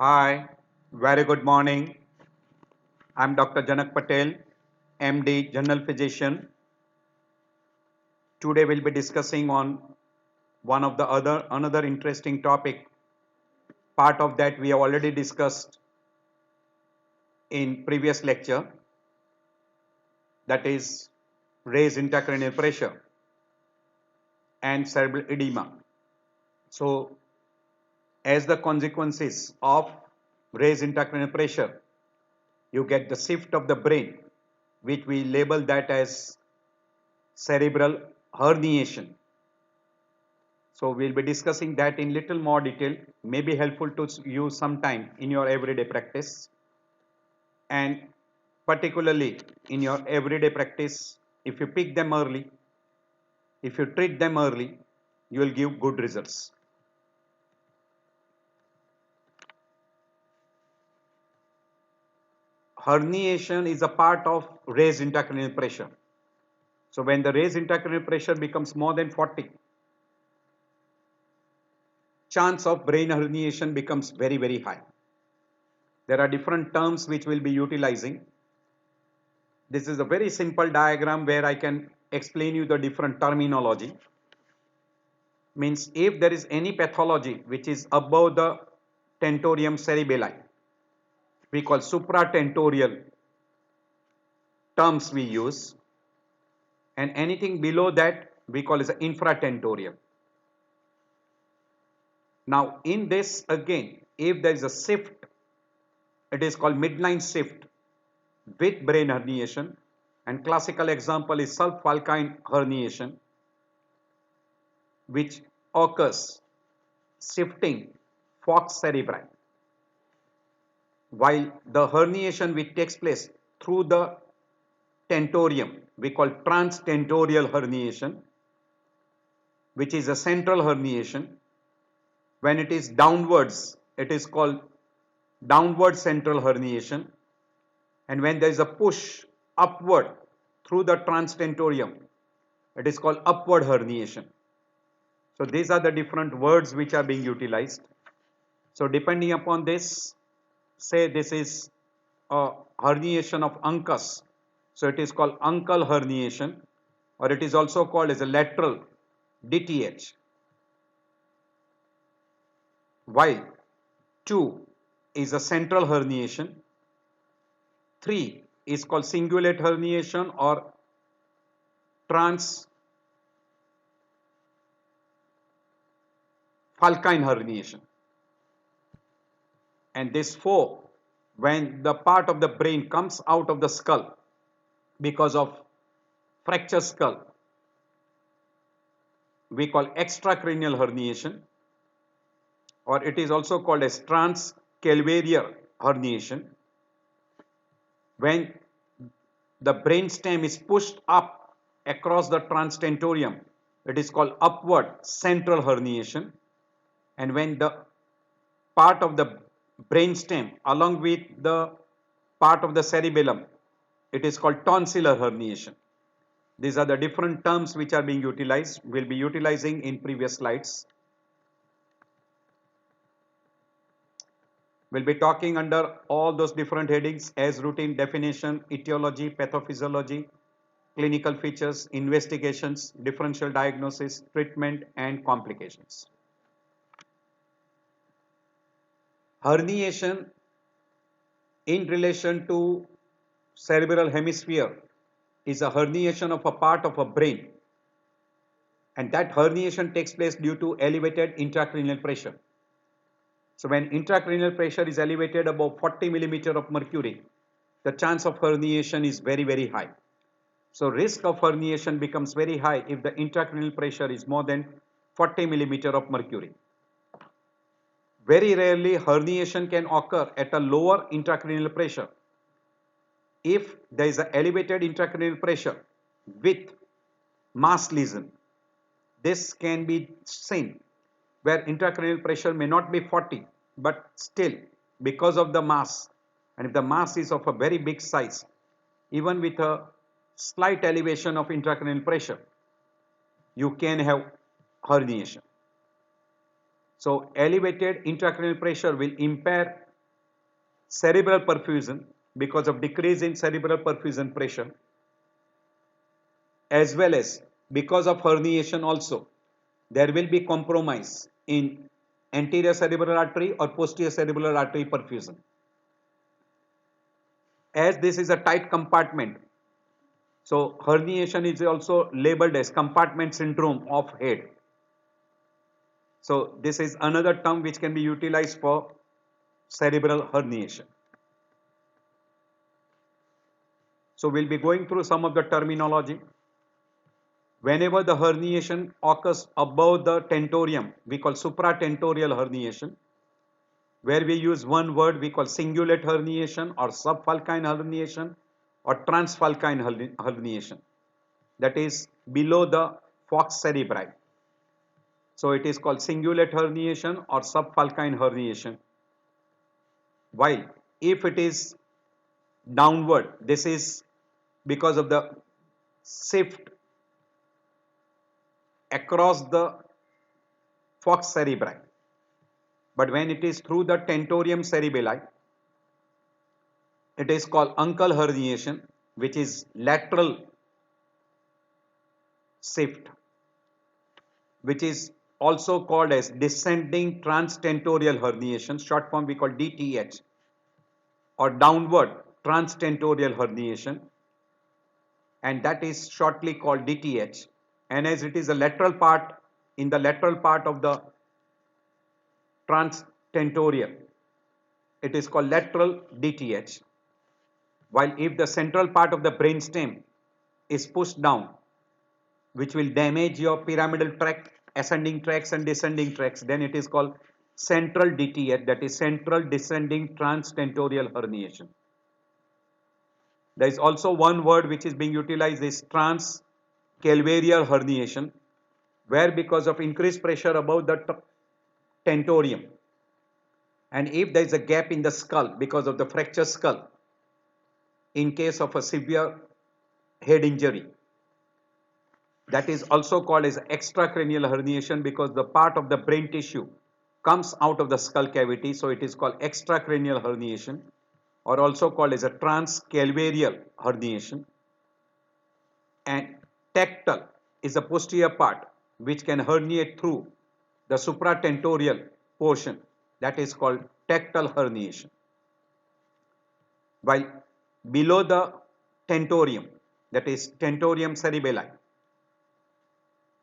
Hi, very good morning. I'm Dr. Janak Patel, MD, General Physician. Today we'll be discussing on one of the another interesting topic. Part of that we have already discussed in previous lecture, that is raised intracranial pressure and cerebral edema. So, as the consequences of raised intracranial pressure, you get the shift of the brain, which we label that as cerebral herniation. So we'll be discussing that in little more detail, may be helpful to you sometime in your everyday practice. And particularly in your everyday practice, if you pick them early, if you treat them early, you will give good results. Herniation is a part of raised intracranial pressure. So when the raised intracranial pressure becomes more than 40, chance of brain herniation becomes very high. There are different terms which we'll be utilizing. This is a very simple diagram where I can explain you the different terminology. Means if there is any pathology which is above the tentorium cerebelli, we call supratentorial terms we use, and anything below that we call as infratentorial. Now in this again, if there is a shift, it is called midline shift with brain herniation, and classical example is subfalcine herniation, which occurs shifting falx cerebri, while the herniation which takes place through the tentorium we call transtentorial herniation, which is a central herniation. When it is downwards, it is called downward central herniation, and when there is a push upward through the transtentorium, it is called upward herniation. So these are the different words which are being utilized. So depending upon this, say this is a herniation of uncus, so it is called uncal herniation, or it is also called as a lateral DTH, while 2 is a central herniation, 3 is called cingulate herniation or transfalcine herniation, and this 4, when the part of the brain comes out of the skull because of fracture skull, we call extracranial herniation, or it is also called as transcalvarial herniation. When the brainstem is pushed up across the transtentorium, it is called upward central herniation, and when the part of the brainstem along with the part of the cerebellum, it is called tonsillar herniation. These are the different terms which are being utilized. We'll be utilizing in previous slides. We'll be talking under all those different headings as routine, definition, etiology, pathophysiology, clinical features, investigations, differential diagnosis, treatment, and complications. Herniation in relation to cerebral hemisphere is a herniation of a part of a brain, and that herniation takes place due to elevated intracranial pressure. So when intracranial pressure is elevated above 40 millimeter of mercury, the chance of herniation is very high. So risk of herniation becomes very high if the intracranial pressure is more than 40 millimeter of mercury. Very rarely herniation can occur at a lower intracranial pressure. If there is an elevated intracranial pressure with mass lesion, this can be seen where intracranial pressure may not be 40, but still because of the mass, and if the mass is of a very big size, even with a slight elevation of intracranial pressure, you can have herniation. So elevated intracranial pressure will impair cerebral perfusion because of decrease in cerebral perfusion pressure, as well as because of herniation also there will be compromise in anterior cerebral artery or posterior cerebral artery perfusion. As this is a tight compartment, so herniation is also labeled as compartment syndrome of head. So this is another term which can be utilized for cerebral herniation. So we'll be going through some of the terminology. Whenever the herniation occurs above the tentorium, we call supratentorial herniation. Where we use one word, we call cingulate herniation or subfalcine herniation or transfalcine herniation. That is below the falx cerebri. So it is called cingulate herniation or subfalcine herniation. While if it is downward, this is because of the shift across the falx cerebri. But when it is through the tentorium cerebelli, it is called uncal herniation, which is lateral shift, which is also called as descending transtentorial herniation, short form we call DTH, or downward transtentorial herniation, and that is shortly called DTH. And as it is a lateral part, in the lateral part of the transtentorial, it is called lateral DTH. While if the central part of the brainstem is pushed down, which will damage your pyramidal tract, ascending tracts and descending tracts, then it is called central DTH, that is central descending transtentorial herniation. There is also one word which is being utilized, is transcalvarial herniation, where because of increased pressure above the tentorium, and if there is a gap in the skull because of the fractured skull in case of a severe head injury, that is also called as extracranial herniation because the part of the brain tissue comes out of the skull cavity, so it is called extracranial herniation, or also called as a transcalvarial herniation. And tectal is a posterior part which can herniate through the supratentorial portion, that is called tectal herniation. While below the tentorium, that is tentorium cerebelli,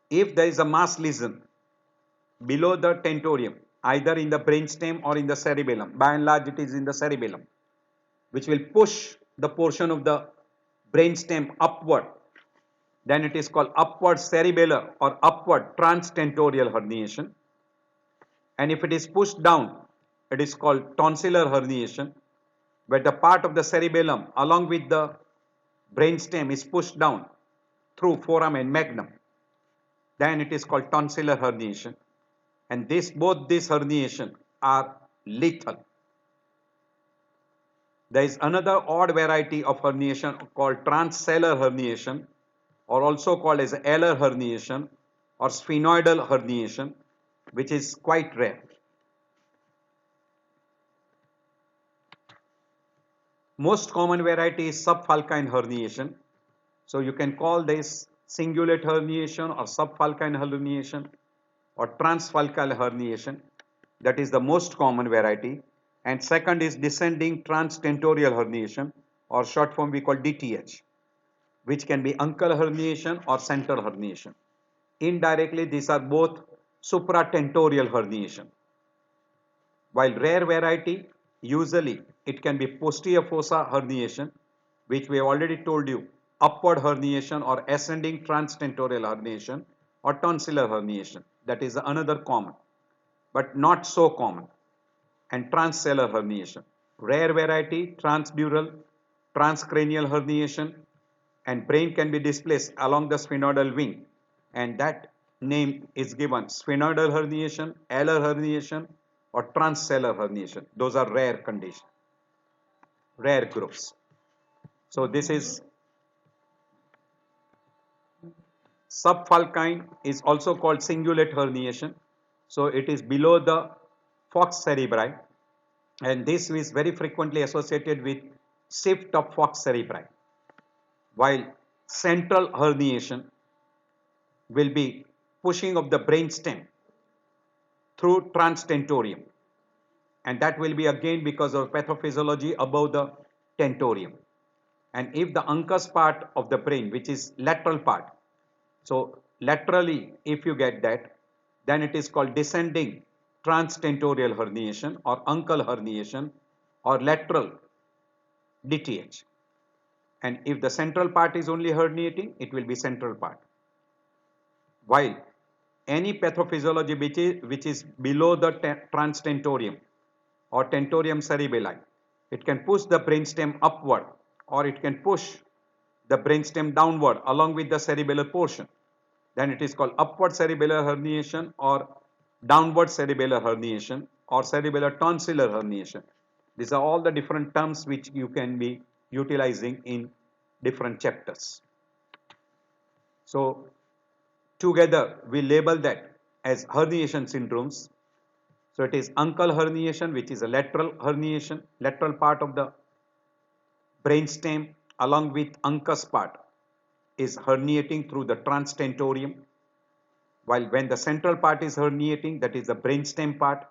if there is a mass lesion below the tentorium, either in the brainstem or in the cerebellum, by and large it is in the cerebellum, which will push the portion of the brainstem upward, then it is called upward cerebellar or upward transtentorial herniation. And if it is pushed down, it is called tonsillar herniation, where the part of the cerebellum along with the brainstem is pushed down through foramen magnum, then it is called tonsillar herniation. And both these herniation are lethal. There is another odd variety of herniation called transsellar herniation, or also called as Eller herniation or sphenoidal herniation, which is quite rare. Most common variety is subfalcine herniation. So you can call this cingulate herniation or subfalcine herniation or transfalcal herniation. That is the most common variety. And second is descending transtentorial herniation, or short form we call DTH, which can be uncal herniation or central herniation. Indirectly, these are both supratentorial herniation. While rare variety, usually it can be posterior fossa herniation, which we have already told you, upward herniation or ascending transtentorial herniation or tonsillar herniation. That is another common, but not so common. And transsellar herniation. Rare variety, transdural, transcranial herniation, and brain can be displaced along the sphenoidal wing, and that name is given sphenoidal herniation, Eller herniation, or transsellar herniation. Those are rare conditions, rare groups. So this is subfalcine, is also called cingulate herniation. So it is below the falx cerebri, and this is very frequently associated with shift of falx cerebri, while central herniation will be pushing of the brainstem through transtentorium, and that will be again because of pathophysiology above the tentorium. And if the uncus part of the brain, which is lateral part, so laterally if you get that, then it is called descending transtentorial herniation or uncal herniation or lateral DTH. And if the central part is only herniating, it will be central part. While any pathophysiology which is below the transtentorium or tentorium cerebelli, it can push the brainstem upward or it can push the brainstem downward along with the cerebellar portion. Then it is called upward cerebellar herniation or downward cerebellar herniation or cerebellar tonsillar herniation. These are all the different terms which you can be utilizing in different chapters. So together we label that as herniation syndromes. So it is uncal herniation, which is a lateral herniation, lateral part of the brainstem along with uncus part is herniating through the transtentorium, while when the central part is herniating, that is the brainstem part,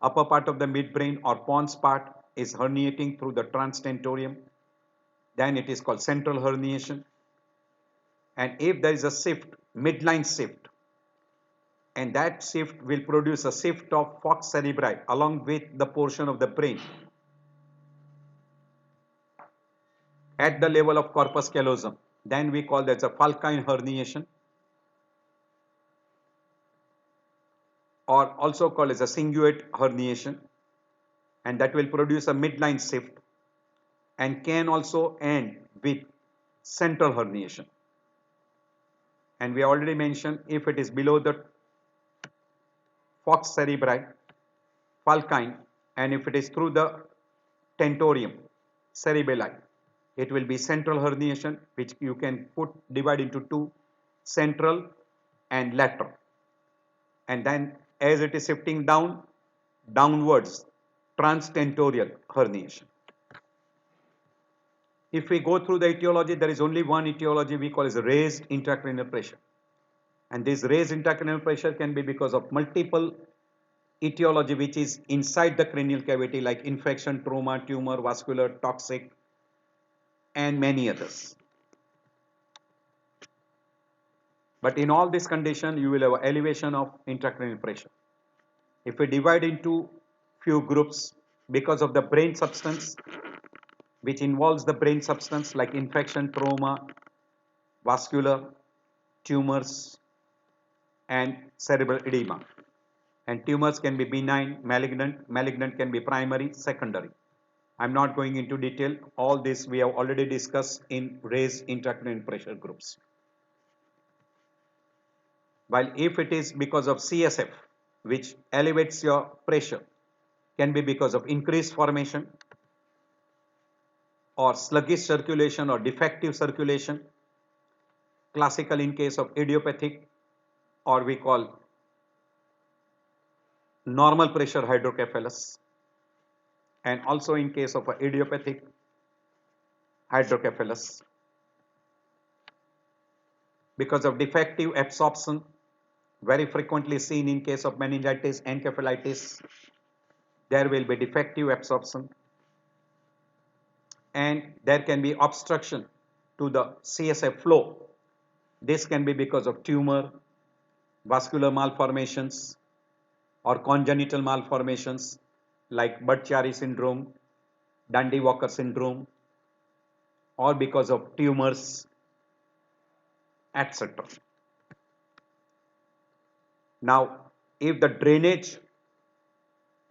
upper part of the midbrain or pons part is herniating through the transtentorium, then it is called central herniation. And if there is a shift, midline shift, and that shift will produce a shift of falx cerebri along with the portion of the brain at the level of corpus callosum, then we call that a Falkine herniation, or also called as a cingulate herniation, and that will produce a midline shift and can also end with central herniation. And we already mentioned if it is below the falx cerebri, Falkine, and if it is through the tentorium cerebelli, it will be central herniation, which you can divide into two, central and lateral. And then as it is shifting downwards, transtentorial herniation. If we go through the etiology, there is only one etiology we call as raised intracranial pressure. And this raised intracranial pressure can be because of multiple etiology which is inside the cranial cavity, like infection, trauma, tumor, vascular, toxic, and many others. But in all this condition, you will have elevation of intracranial pressure. If we divide into few groups because of the brain substance, which involves the brain substance like infection, trauma, vascular, tumors, and cerebral edema. And tumors can be benign, malignant can be primary, secondary. I'm not going into detail. All this we have already discussed in raised intracranial pressure groups. While if it is because of CSF, which elevates your pressure, can be because of increased formation or sluggish circulation or defective circulation, classical in case of idiopathic, or we call normal pressure hydrocephalus, and also in case of idiopathic hydrocephalus because of defective absorption, very frequently seen in case of meningitis, encephalitis, there will be defective absorption, and there can be obstruction to the CSF flow. This can be because of tumor, vascular malformations, or congenital malformations like Budd-Chiari syndrome, Dandy-Walker syndrome, or because of tumors, etc. Now, if the drainage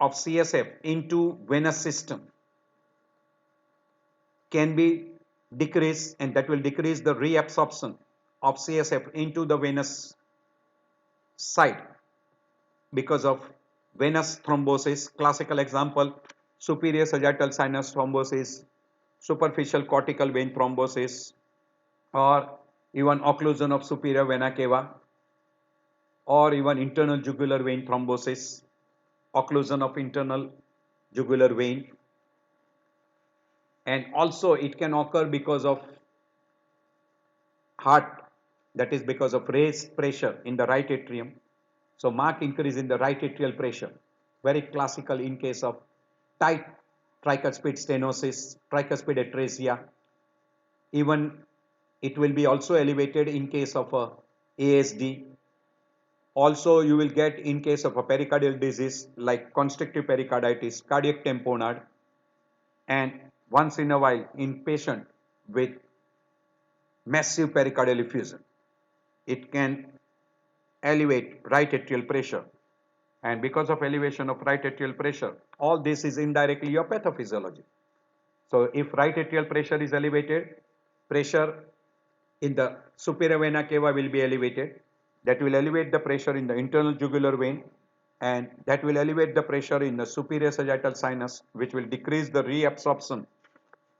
of CSF into venous system can be decreased, and that will decrease the reabsorption of CSF into the venous side because of venous thrombosis. Classical example, superior sagittal sinus thrombosis, superficial cortical vein thrombosis, or even occlusion of superior vena cava, or even internal jugular vein thrombosis, occlusion of internal jugular vein, and also it can occur because of heart, that is because of raised pressure in the right atrium. So marked increase in the right atrial pressure, very classical in case of tight tricuspid stenosis, tricuspid atresia. Even it will be also elevated in case of a ASD. Also you will get in case of a pericardial disease like constrictive pericarditis, cardiac tamponade, and once in a while in patient with massive pericardial effusion, it can elevate right atrial pressure, and because of elevation of right atrial pressure, all this is indirectly your pathophysiology. So if right atrial pressure is elevated, pressure in the superior vena cava will be elevated, that will elevate the pressure in the internal jugular vein, and that will elevate the pressure in the superior sagittal sinus, which will decrease the reabsorption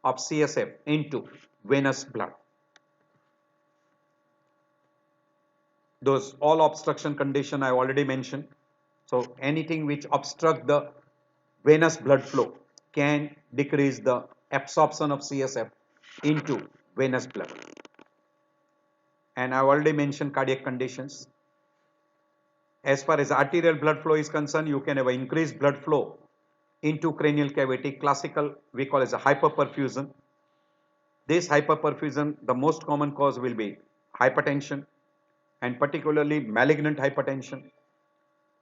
of CSF into venous blood. Those all obstruction condition I already mentioned. So anything which obstruct the venous blood flow can decrease the absorption of CSF into venous blood. And I already mentioned cardiac conditions. As far as arterial blood flow is concerned, you can have an increased blood flow into cranial cavity. Classical we call as a hyperperfusion. This hyperperfusion, the most common cause will be hypertension, and particularly malignant hypertension,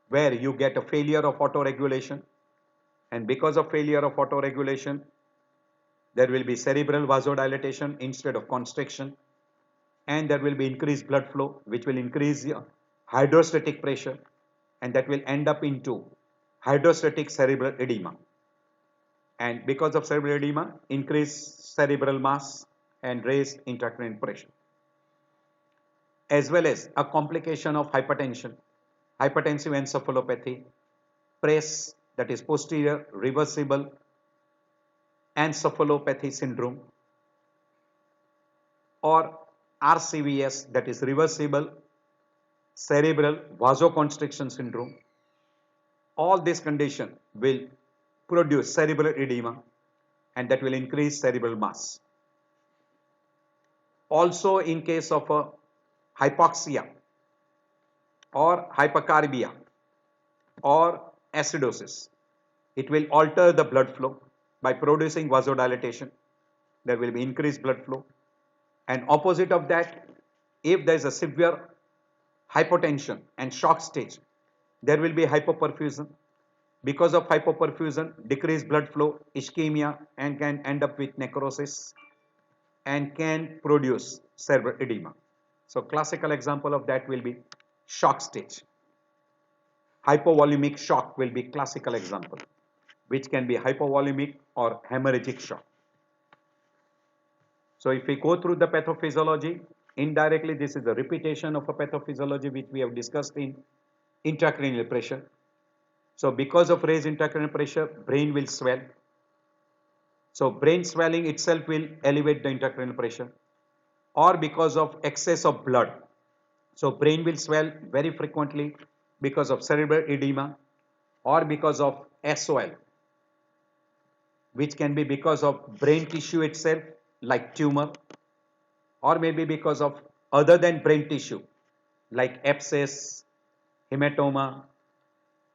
where you get a failure of autoregulation, and because of failure of autoregulation, there will be cerebral vasodilatation instead of constriction, and there will be increased blood flow, which will increase hydrostatic pressure, and that will end up into hydrostatic cerebral edema. And because of cerebral edema, increased cerebral mass and raised intracranial pressure, as well as a complication of hypertension, hypertensive encephalopathy, PRES, that is posterior reversible encephalopathy syndrome, or RCVS, that is reversible cerebral vasoconstriction syndrome. All this condition will produce cerebral edema, and that will increase cerebral mass. Also in case of a hypoxia or hypercarbia or acidosis, it will alter the blood flow by producing vasodilatation. There will be increased blood flow, and opposite of that, if there is a severe hypotension and shock stage, there will be hypoperfusion. Because of hypoperfusion, decreased blood flow, ischemia, and can end up with necrosis and can produce cerebral edema. So classical example of that will be shock stage. Hypovolemic shock will be classical example, which can be hypovolemic or hemorrhagic shock. So if we go through the pathophysiology, indirectly this is a repetition of a pathophysiology which we have discussed in intracranial pressure. So because of raised intracranial pressure, brain will swell. So brain swelling itself will elevate the intracranial pressure, or because of excess of blood. So brain will swell very frequently because of cerebral edema, or because of SOL, which can be because of brain tissue itself like tumor, or maybe because of other than brain tissue like abscess, hematoma.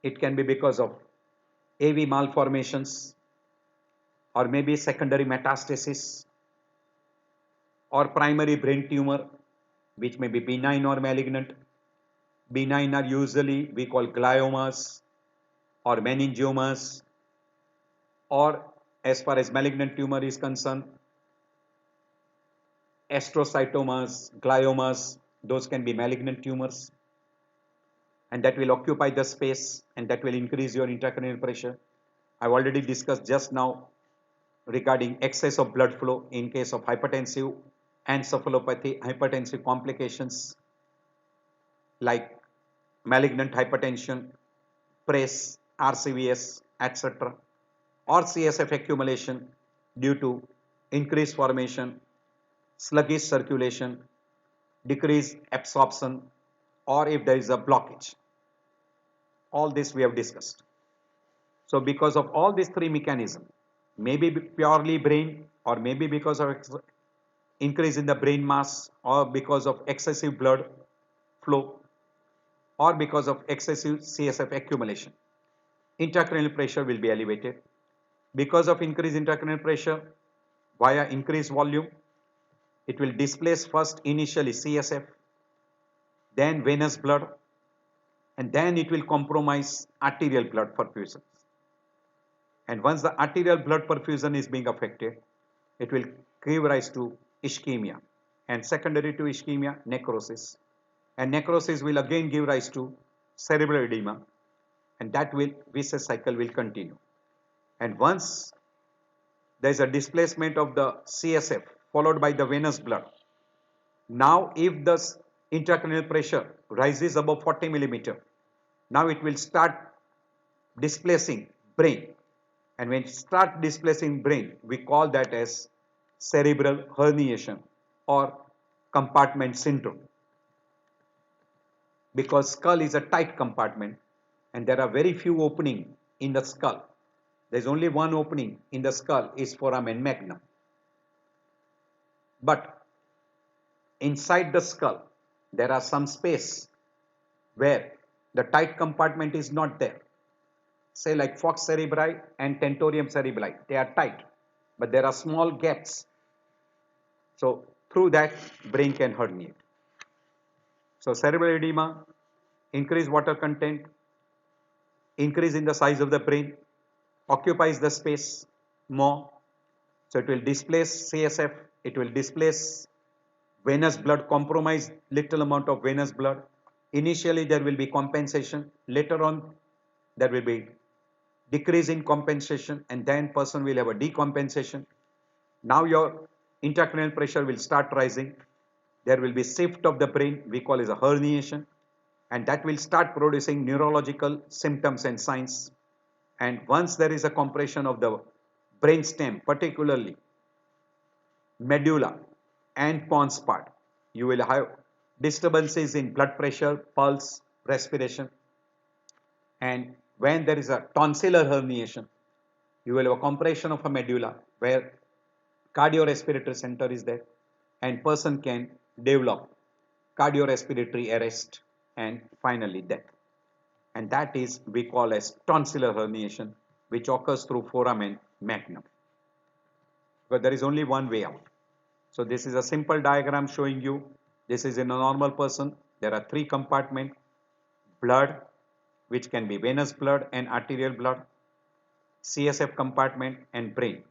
It can be because of AV malformations, or maybe secondary metastasis, or primary brain tumor, which may be benign or malignant. Benign are usually we call gliomas or meningiomas, or as far as malignant tumor is concerned, astrocytomas, gliomas, those can be malignant tumors, and that will occupy the space, and that will increase your intracranial pressure. I've already discussed just now regarding excess of blood flow in case of hypertensive encephalopathy, hypertensive complications like malignant hypertension, PRES, RCVS, etc., or CSF accumulation due to increased formation, sluggish circulation, decreased absorption, or if there is a blockage. All this we have discussed. So because of all these three mechanisms, maybe purely brain, or maybe because of increase in the brain mass, or because of excessive blood flow, or because of excessive CSF accumulation, intracranial pressure will be elevated. Because of increased intracranial pressure via increased volume, it will displace first initially CSF, then venous blood, and then it will compromise arterial blood perfusion. And once the arterial blood perfusion is being affected, it will give rise to ischemia, and secondary to ischemia, necrosis. And necrosis will again give rise to cerebral edema, and that will vicious cycle will continue. And once there is a displacement of the CSF followed by the venous blood, now if the intracranial pressure rises above 40 millimeter, now it will start displacing brain, and when it start displacing brain, we call that as cerebral herniation or compartment syndrome, because skull is a tight compartment and there are very few openings in the skull. There is only one opening in the skull, is foramen magnum. But inside the skull, there are some space where the tight compartment is not there. Say like falx cerebri and tentorium cerebri, they are tight, but there are small gaps. So through that, brain can herniate. So cerebral edema, increased water content, increase in the size of the brain, occupies the space more. So it will displace CSF, it will displace venous blood, compromise little amount of venous blood. Initially there will be compensation, later on there will be decrease in compensation, and then person will have a decompensation. Now your intracranial pressure will start rising. There will be shift of the brain, we call it a herniation, and that will start producing neurological symptoms and signs. And once there is a compression of the brain stem, particularly medulla and pons part, you will have disturbances in blood pressure, pulse, respiration. And when there is a tonsillar herniation, you will have a compression of a medulla where cardiorespiratory center is there, and person can develop cardiorespiratory arrest and finally death. And that is we call as tonsillar herniation, which occurs through foramen magnum. But there is only one way out. So this is a simple diagram showing you, this is in a normal person. There are three compartments: blood, which can be venous blood and arterial blood, CSF compartment, and brain.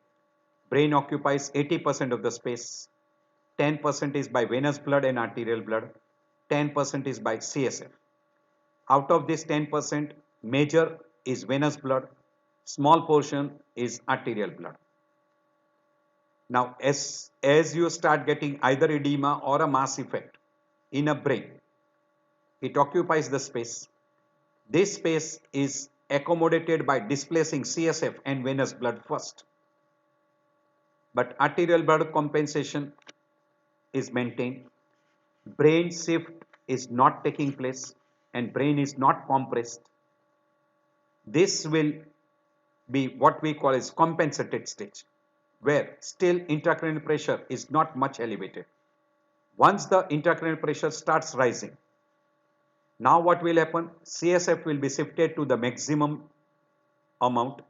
Brain occupies 80% of the space. 10% is by venous blood and arterial blood. 10% is by CSF. Out of this 10%, major is venous blood, small portion is arterial blood. Now, as you start getting either edema or a mass effect in a brain, it occupies the space. This space is accommodated by displacing CSF and venous blood first. But arterial blood compensation is maintained. Brain shift is not taking place and brain is not compressed. This will be what we call as compensated stage, where still intracranial pressure is not much elevated. Once the intracranial pressure starts rising, now what will happen? CSF will be shifted to the maximum amount.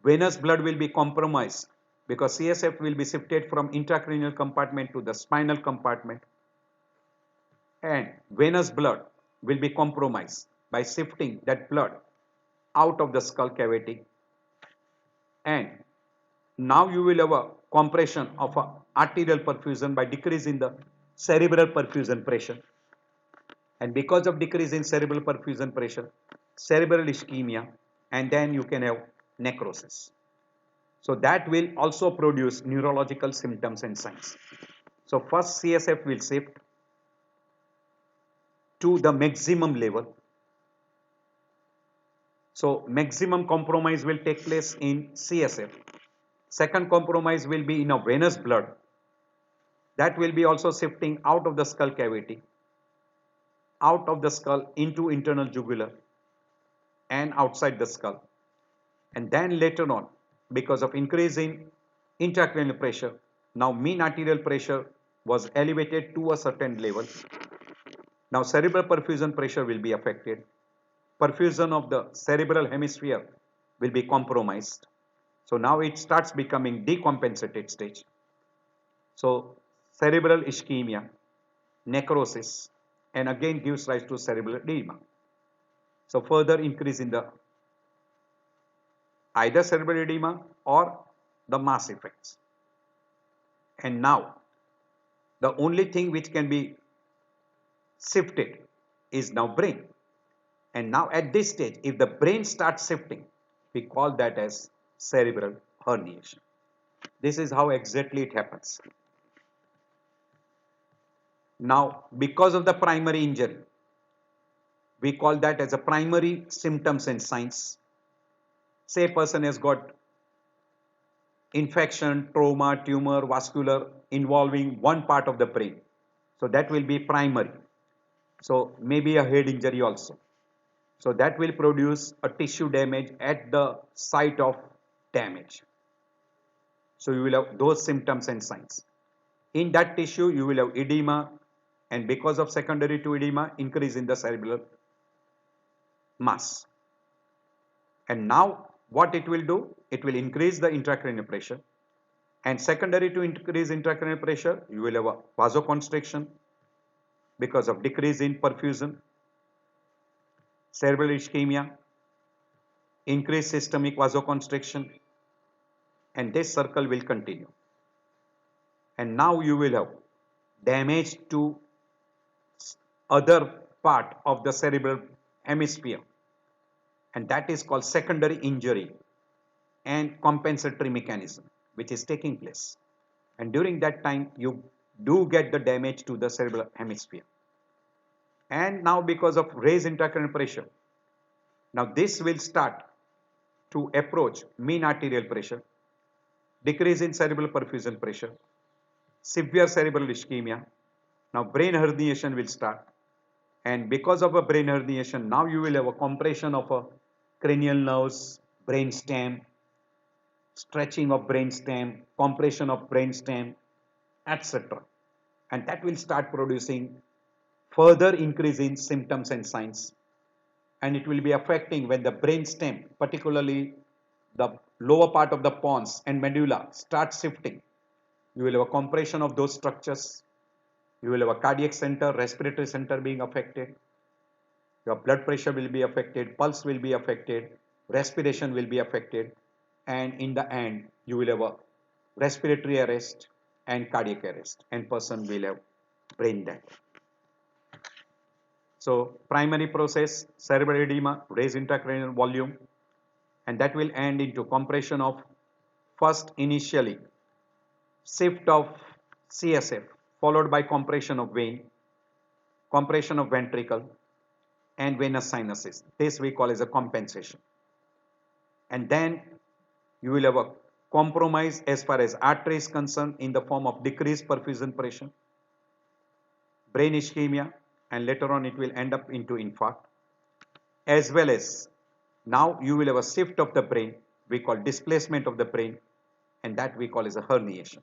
Venous blood will be compromised because CSF will be shifted from intracranial compartment to the spinal compartment, and venous blood will be compromised by shifting that blood out of the skull cavity, and now you will have a compression of a arterial perfusion by decrease in the cerebral perfusion pressure, and because of decrease in cerebral perfusion pressure, cerebral ischemia, and then you can have necrosis. So that will also produce neurological symptoms and signs. So first CSF will shift to the maximum level. So maximum compromise will take place in CSF. Second compromise will be in a venous blood. That will be also shifting out of the skull cavity, out of the skull into internal jugular and outside the skull. And then later on, because of increase in intracranial pressure, now mean arterial pressure was elevated to a certain level. Now cerebral perfusion pressure will be affected. Perfusion of the cerebral hemisphere will be compromised. So now it starts becoming decompensated stage. So cerebral ischemia, necrosis, and again gives rise to cerebral edema. So further increase in the either cerebral edema or the mass effects. And now the only thing which can be shifted is now brain. And now at this stage, if the brain starts shifting, we call that as cerebral herniation. This is how exactly it happens. Now, because of the primary injury, we call that as a primary symptoms and signs. Say a person has got infection, trauma, tumor, vascular involving one part of the brain. So that will be primary. So maybe a head injury also. So that will produce a tissue damage at the site of damage. So you will have those symptoms and signs. In that tissue, you will have edema, and because of secondary to edema, increase in the cerebral mass. And now what it will do? It will increase the intracranial pressure. And secondary to increase intracranial pressure, you will have a vasoconstriction because of decrease in perfusion, cerebral ischemia, increased systemic vasoconstriction, and this circle will continue. And now you will have damage to other part of the cerebral hemisphere, and that is called secondary injury and compensatory mechanism which is taking place. And during that time you do get the damage to the cerebral hemisphere. And now because of raised intracranial pressure, now this will start to approach mean arterial pressure, decrease in cerebral perfusion pressure, severe cerebral ischemia. Now brain herniation will start, and because of a brain herniation, now you will have a compression of a cranial nerves, brain stem, stretching of brain stem, compression of brain stem, etc. And that will start producing further increase in symptoms and signs. And it will be affecting when the brain stem, particularly the lower part of the pons and medulla, starts shifting. You will have a compression of those structures. You will have a cardiac center, respiratory center being affected. Your blood pressure will be affected, pulse will be affected, respiration will be affected, and in the end, you will have a respiratory arrest and cardiac arrest, and person will have brain death. So, primary process, cerebral edema, raise intracranial volume, and that will end into compression of first initially shift of CSF, followed by compression of vein, compression of ventricle, and venous sinuses. This we call as a compensation. And then you will have a compromise as far as artery is concerned in the form of decreased perfusion pressure, brain ischemia, and later on it will end up into infarct, as well as now you will have a shift of the brain, we call displacement of the brain, and that we call as a herniation.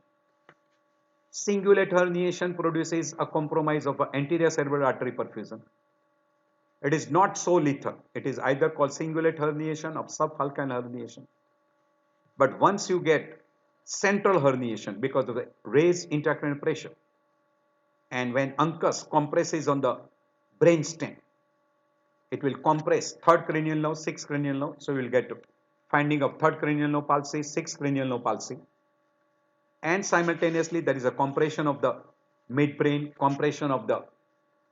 Cingulate herniation produces a compromise of the anterior cerebral artery perfusion. It is not so lethal. It is either called cingulate herniation or subfalcine herniation. But once you get central herniation because of the raised intracranial pressure, and when uncus compresses on the brain stem, it will compress third cranial nerve, sixth cranial nerve. So you will get finding of third cranial nerve palsy, sixth cranial nerve palsy. And simultaneously there is a compression of the midbrain, compression of the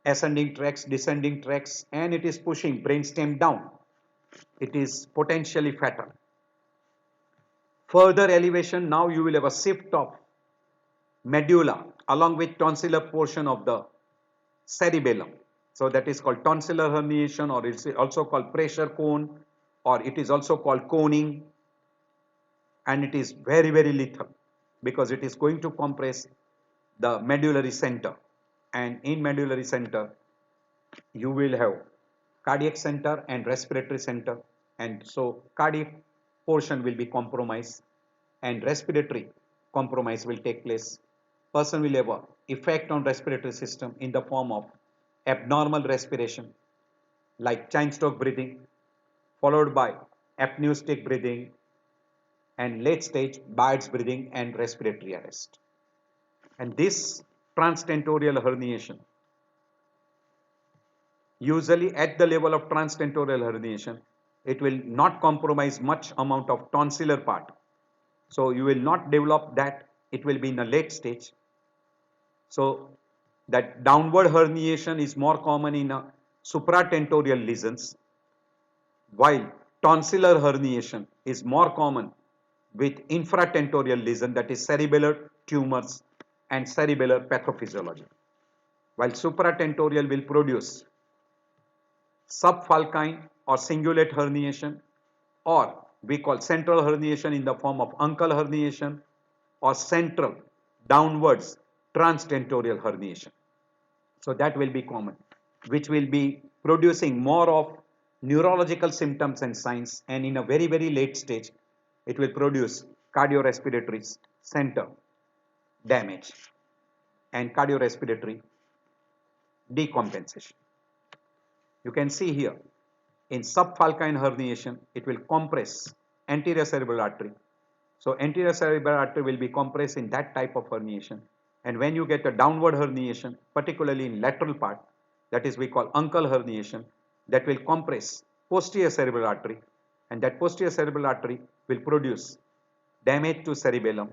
ascending tracts, descending tracts, and it is pushing brainstem down. It is potentially fatal. Further elevation, now you will have a shift of medulla along with tonsillar portion of the cerebellum. So that is called tonsillar herniation, or it's also called pressure cone, or it is also called coning, and it is very, very lethal because it is going to compress the medullary center, and in medullary center you will have cardiac center and respiratory center, and so cardiac portion will be compromised and respiratory compromise will take place. Person will have a effect on respiratory system in the form of abnormal respiration like chain stroke breathing, followed by apneustic breathing, and late stage Bird's breathing and respiratory arrest. And this transtentorial herniation, usually at the level of transtentorial herniation, it will not compromise much amount of tonsillar part. So you will not develop that, it will be in a late stage. So that downward herniation is more common in supratentorial lesions, while tonsillar herniation is more common with infratentorial lesion, that is cerebellar tumors and cerebellar pathophysiology. While supratentorial will produce subfalcine or cingulate herniation, or we call central herniation in the form of uncal herniation, or central downwards transtentorial herniation. So that will be common, which will be producing more of neurological symptoms and signs, and in a very late stage it will produce cardiorespiratory center damage and cardiorespiratory decompensation. You can see here in subfalcine herniation, it will compress anterior cerebral artery. So anterior cerebral artery will be compressed in that type of herniation. And when you get a downward herniation, particularly in lateral part, that is we call uncal herniation, that will compress posterior cerebral artery, and that posterior cerebral artery will produce damage to cerebellum,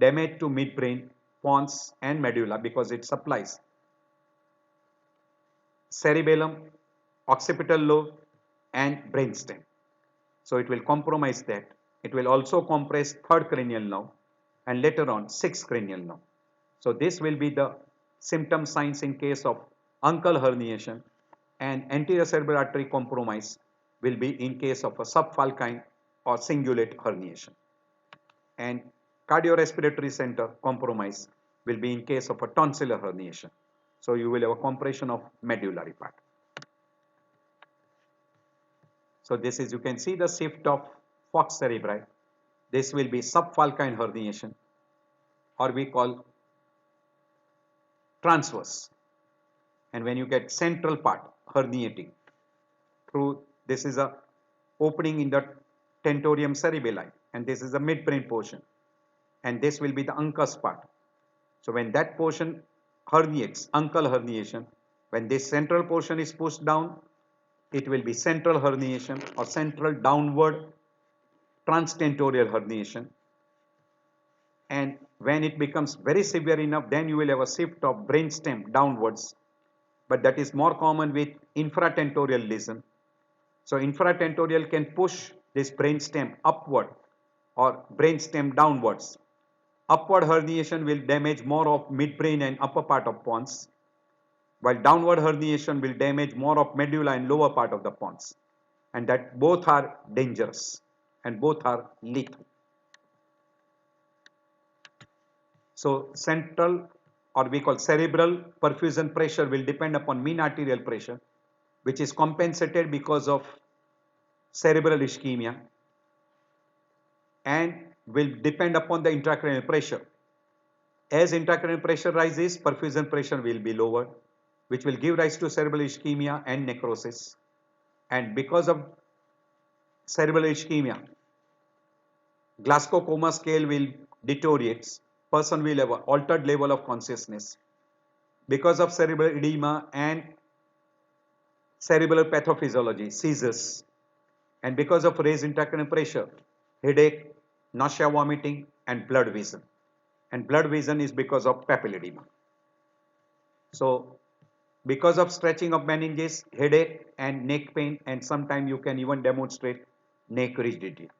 damage to midbrain, pons and medulla, because it supplies cerebellum, occipital lobe and brainstem. So it will compromise that. It will also compress third cranial nerve and later on sixth cranial nerve. So this will be the symptom signs in case of uncal herniation, and anterior cerebral artery compromise will be in case of a subfalcine or cingulate herniation. And cardiorespiratory center compromise will be in case of a tonsillar herniation. So you will have a compression of medullary part. So this is, you can see the shift of falx cerebri. This will be subfalcine herniation, or we call transverse. And when you get central part herniating through, this is a opening in the tentorium cerebelli, and this is the midbrain portion, and this will be the uncus part. So when that portion herniates, uncal herniation, when this central portion is pushed down, it will be central herniation or central downward transtentorial herniation. And when it becomes very severe enough, then you will have a shift of brainstem downwards, but that is more common with infratentorial lesion. So infratentorial can push this brainstem upward or brainstem downwards. Upward herniation will damage more of midbrain and upper part of pons, while downward herniation will damage more of medulla and lower part of the pons, and that both are dangerous and both are lethal. So central, or we call cerebral perfusion pressure, will depend upon mean arterial pressure, which is compensated because of cerebral ischemia, and will depend upon the intracranial pressure. As intracranial pressure rises, perfusion pressure will be lower, which will give rise to cerebral ischemia and necrosis. And because of cerebral ischemia, Glasgow Coma Scale will deteriorate. Person will have an altered level of consciousness. Because of cerebral edema and cerebral pathophysiology, seizures. And because of raised intracranial pressure, headache, nausea, vomiting, and blood vision. And blood vision is because of papilledema. So because of stretching of meninges, headache and neck pain, and sometimes you can even demonstrate neck rigidity.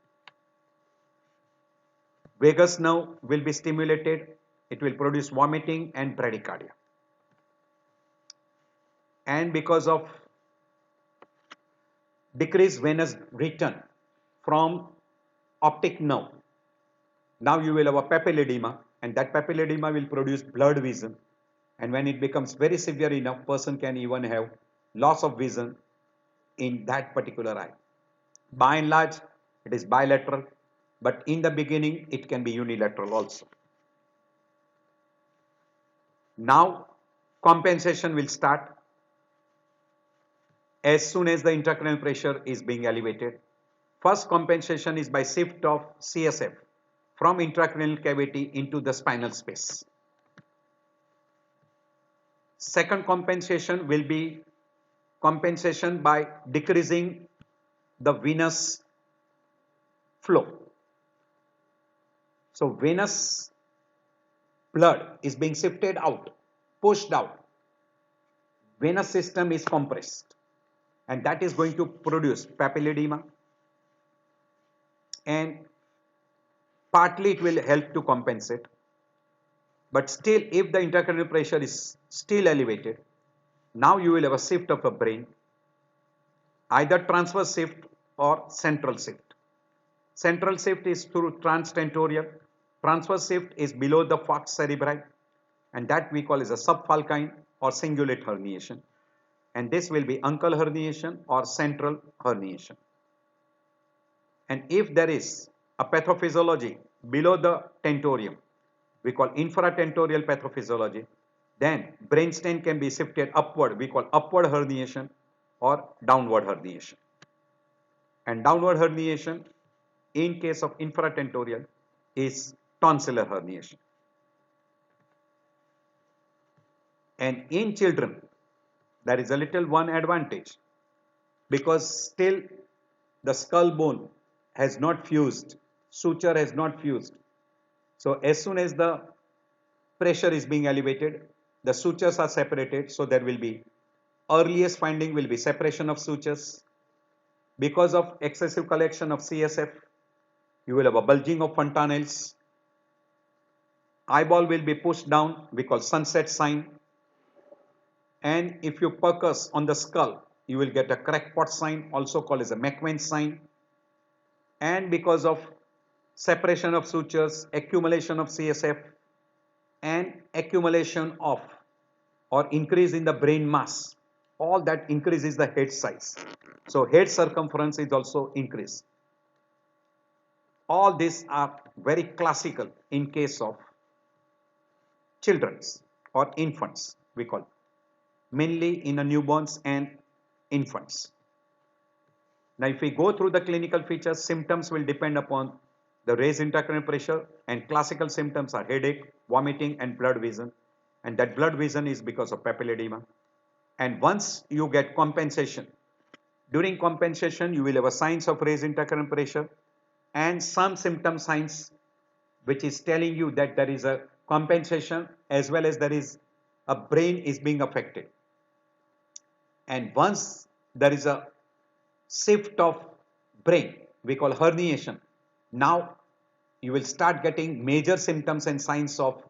Vagus nerve will be stimulated. It will produce vomiting and bradycardia. And because of decreased venous return from optic nerve, now you will have a papilledema, and that papilledema will produce blood vision. And when it becomes very severe enough, person can even have loss of vision in that particular eye. By and large, It is bilateral, but in the beginning it can be unilateral also. Now compensation will start as soon as the intracranial pressure is being elevated. First compensation is by shift of CSF from intracranial cavity into the spinal space. Second compensation will be compensation by decreasing the venous flow. So venous blood is being shifted out, pushed out. Venous system is compressed, and that is going to produce papilledema, and partly it will help to compensate. But still, if the intracranial pressure is still elevated, now you will have a shift of a brain, either transverse shift or central shift. Central shift is through transtentorial. Transverse shift is below the falx cerebri, and that we call as a subfalcine or cingulate herniation. And this will be uncal herniation or central herniation. And if there is a pathophysiology below the tentorium, we call infratentorial pathophysiology, then brainstem can be shifted upward, we call upward herniation or downward herniation. And downward herniation in case of infratentorial is tonsillar herniation. And in children, there is a little one advantage, because still the skull bone has not fused, suture has not fused. So as soon as the pressure is being elevated, the sutures are separated, so there will be earliest finding will be separation of sutures. Because of excessive collection of CSF, you will have a bulging of fontanelles. Eyeball will be pushed down, we call sunset sign. And if you percuss on the skull, you will get a crackpot sign, also called as a McVeigh sign. And because of separation of sutures, accumulation of CSF, and accumulation of or increase in the brain mass, all that increases the head size. So head circumference is also increased. All these are very classical in case of children's or infants, we call, mainly in the newborns and infants. Now if we go through the clinical features, symptoms will depend upon the raised intracranial pressure, and classical symptoms are headache, vomiting and blood vision, and that blood vision is because of papilledema. And once you get compensation, during compensation you will have a signs of raised intracranial pressure and some symptom signs which is telling you that there is a compensation as well as there is a brain is being affected. And once there is a shift of brain, we call herniation, now you will start getting major symptoms and signs of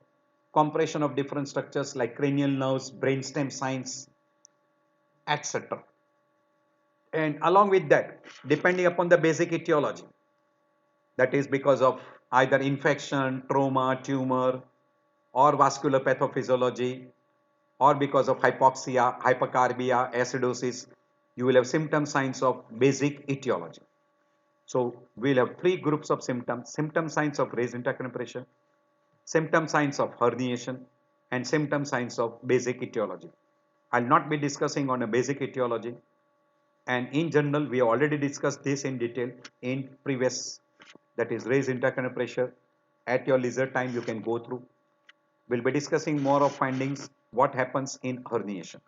compression of different structures like cranial nerves, brainstem signs, etc. And along with that, depending upon the basic etiology, that is because of either infection, trauma, tumor, or vascular pathophysiology, or because of hypoxia, hypercarbia, acidosis, you will have symptom signs of basic etiology. So we'll have three groups of symptoms: symptom signs of raised intracranial pressure, symptom signs of herniation, and symptom signs of basic etiology. I'll not be discussing on a basic etiology, and in general we have already discussed this in detail in previous, that is raised intracranial pressure. At your leisure time you can go through. We'll be discussing more of findings, what happens in herniation.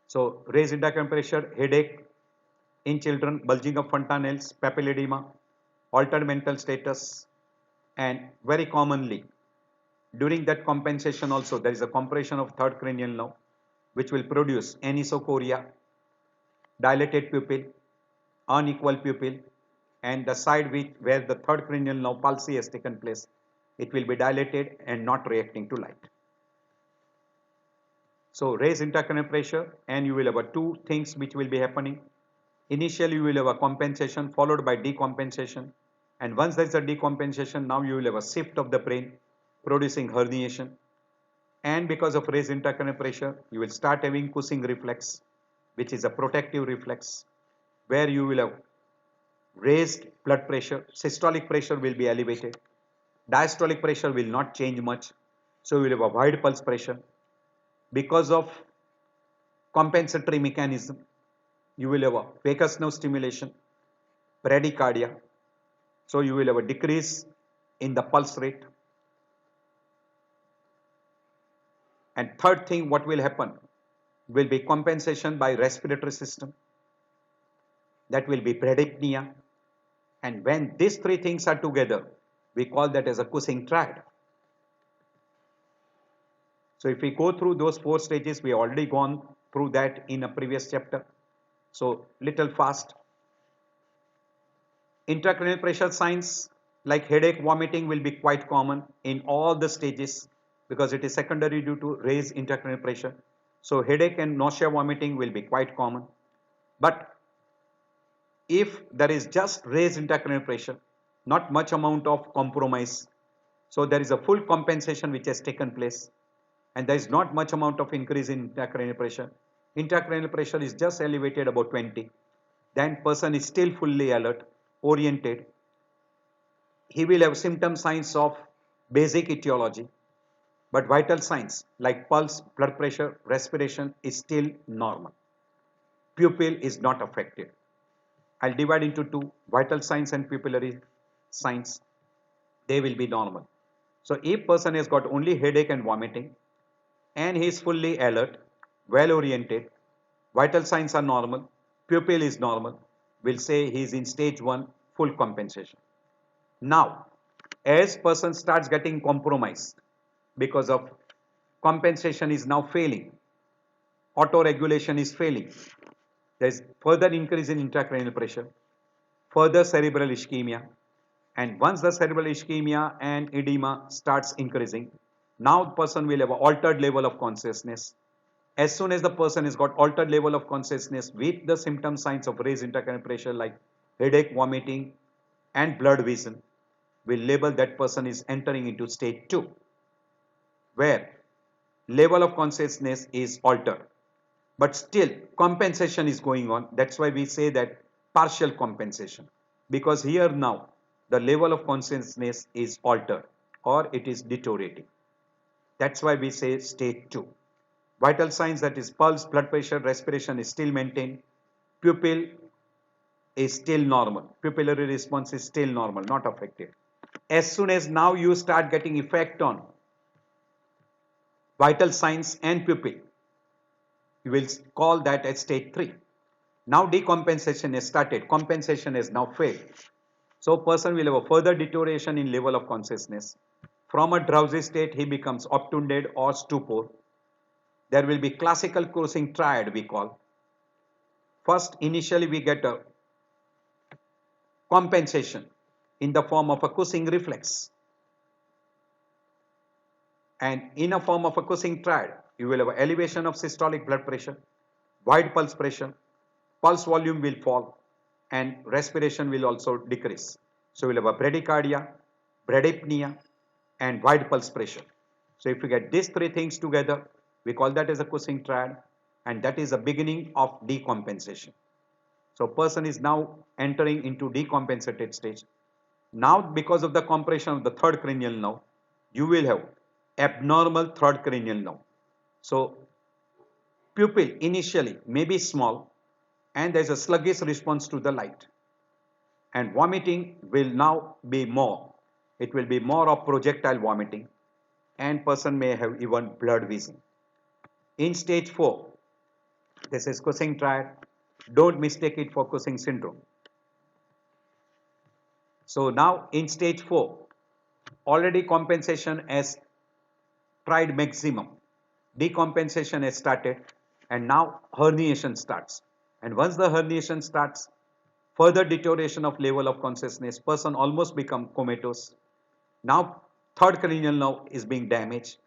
So raised intracranial pressure, headache in children, bulging of fontanelles, papilledema, altered mental status, and very commonly during that compensation also there is a compression of third cranial nerve which will produce anisocoria, dilated pupil, unequal pupil, and the side where the third cranial nerve palsy has taken place, it will be dilated and not reacting to light. So raise intracranial pressure and you will have two things which will be happening. Initially you will have a compensation followed by decompensation, and once there is a decompensation, now you will have a shift of the brain producing herniation, and because of raised intracranial pressure you will start having Cushing reflex, which is a protective reflex where you will have raised blood pressure, systolic pressure will be elevated, diastolic pressure will not change much, so we will have a wide pulse pressure. Because of compensatory mechanism, you will have a vagus nerve stimulation, bradycardia, so you will have a decrease in the pulse rate. And third thing, what will happen will be compensation by respiratory system, that will be bradypnea, and when these three things are together, we call that as a Cushing triad. So if we go through those four stages, we already gone through that in a previous chapter. So little fast. Intracranial pressure signs like headache, vomiting will be quite common in all the stages because it is secondary due to raised intracranial pressure. So headache and nausea, vomiting will be quite common. But if there is just raised intracranial pressure, not much amount of compromise, so there is a full compensation which has taken place, and there is not much amount of increase in intracranial pressure. Intracranial pressure is just elevated about 20. Then person is still fully alert, oriented. He will have symptom signs of basic etiology, but vital signs like pulse, blood pressure, respiration is still normal. Pupil is not affected. I'll divide into two, vital signs and pupillary signs. They will be normal. So if person has got only headache and vomiting and he is fully alert, well oriented, vital signs are normal, pupil is normal, we'll say he is in stage 1 full compensation. Now, as person starts getting compromised because of compensation is now failing, auto-regulation is failing, there is further increase in intracranial pressure, further cerebral ischemia, and once the cerebral ischemia and edema starts increasing, now the person will have an altered level of consciousness. As soon as the person has got altered level of consciousness with the symptom signs of raised intracranial pressure like headache, vomiting, and blurred vision, we'll label that person is entering into stage 2, where level of consciousness is altered. But still compensation is going on. That's why we say that partial compensation, because here now the level of consciousness is altered or it is deteriorating. That's why we say stage 2. Vital signs, that is pulse, blood pressure, respiration, is still maintained. Pupil is still normal. Pupillary response is still normal, not affected. As soon as now you start getting effect on vital signs and pupil, you will call that as stage 3. Now decompensation has started. Compensation has now failed. So person will have a further deterioration in level of consciousness. From a drowsy state, he becomes obtunded or stupor. There will be classical Cushing triad we call. First, initially we get a compensation in the form of a Cushing reflex. And in a form of a Cushing triad, you will have elevation of systolic blood pressure, wide pulse pressure, pulse volume will fall, and respiration will also decrease. So we'll have a bradycardia, bradypnea, and wide pulse pressure. So if we get these three things together, we call that as a Cushing triad, and that is the beginning of decompensation. So person is now entering into decompensated stage. Now because of the compression of the third cranial nerve, you will have abnormal third cranial nerve. So pupil initially may be small and there is a sluggish response to the light. And vomiting will now be more. It will be more of projectile vomiting, and person may have even blurred vision. In stage 4, this is Cushing triad. Don't mistake it for Cushing syndrome. So now in stage 4, already compensation has tried maximum. Decompensation has started, and now herniation starts. And once the herniation starts, further deterioration of level of consciousness, person almost become comatose. Now third cranial nerve is being damaged.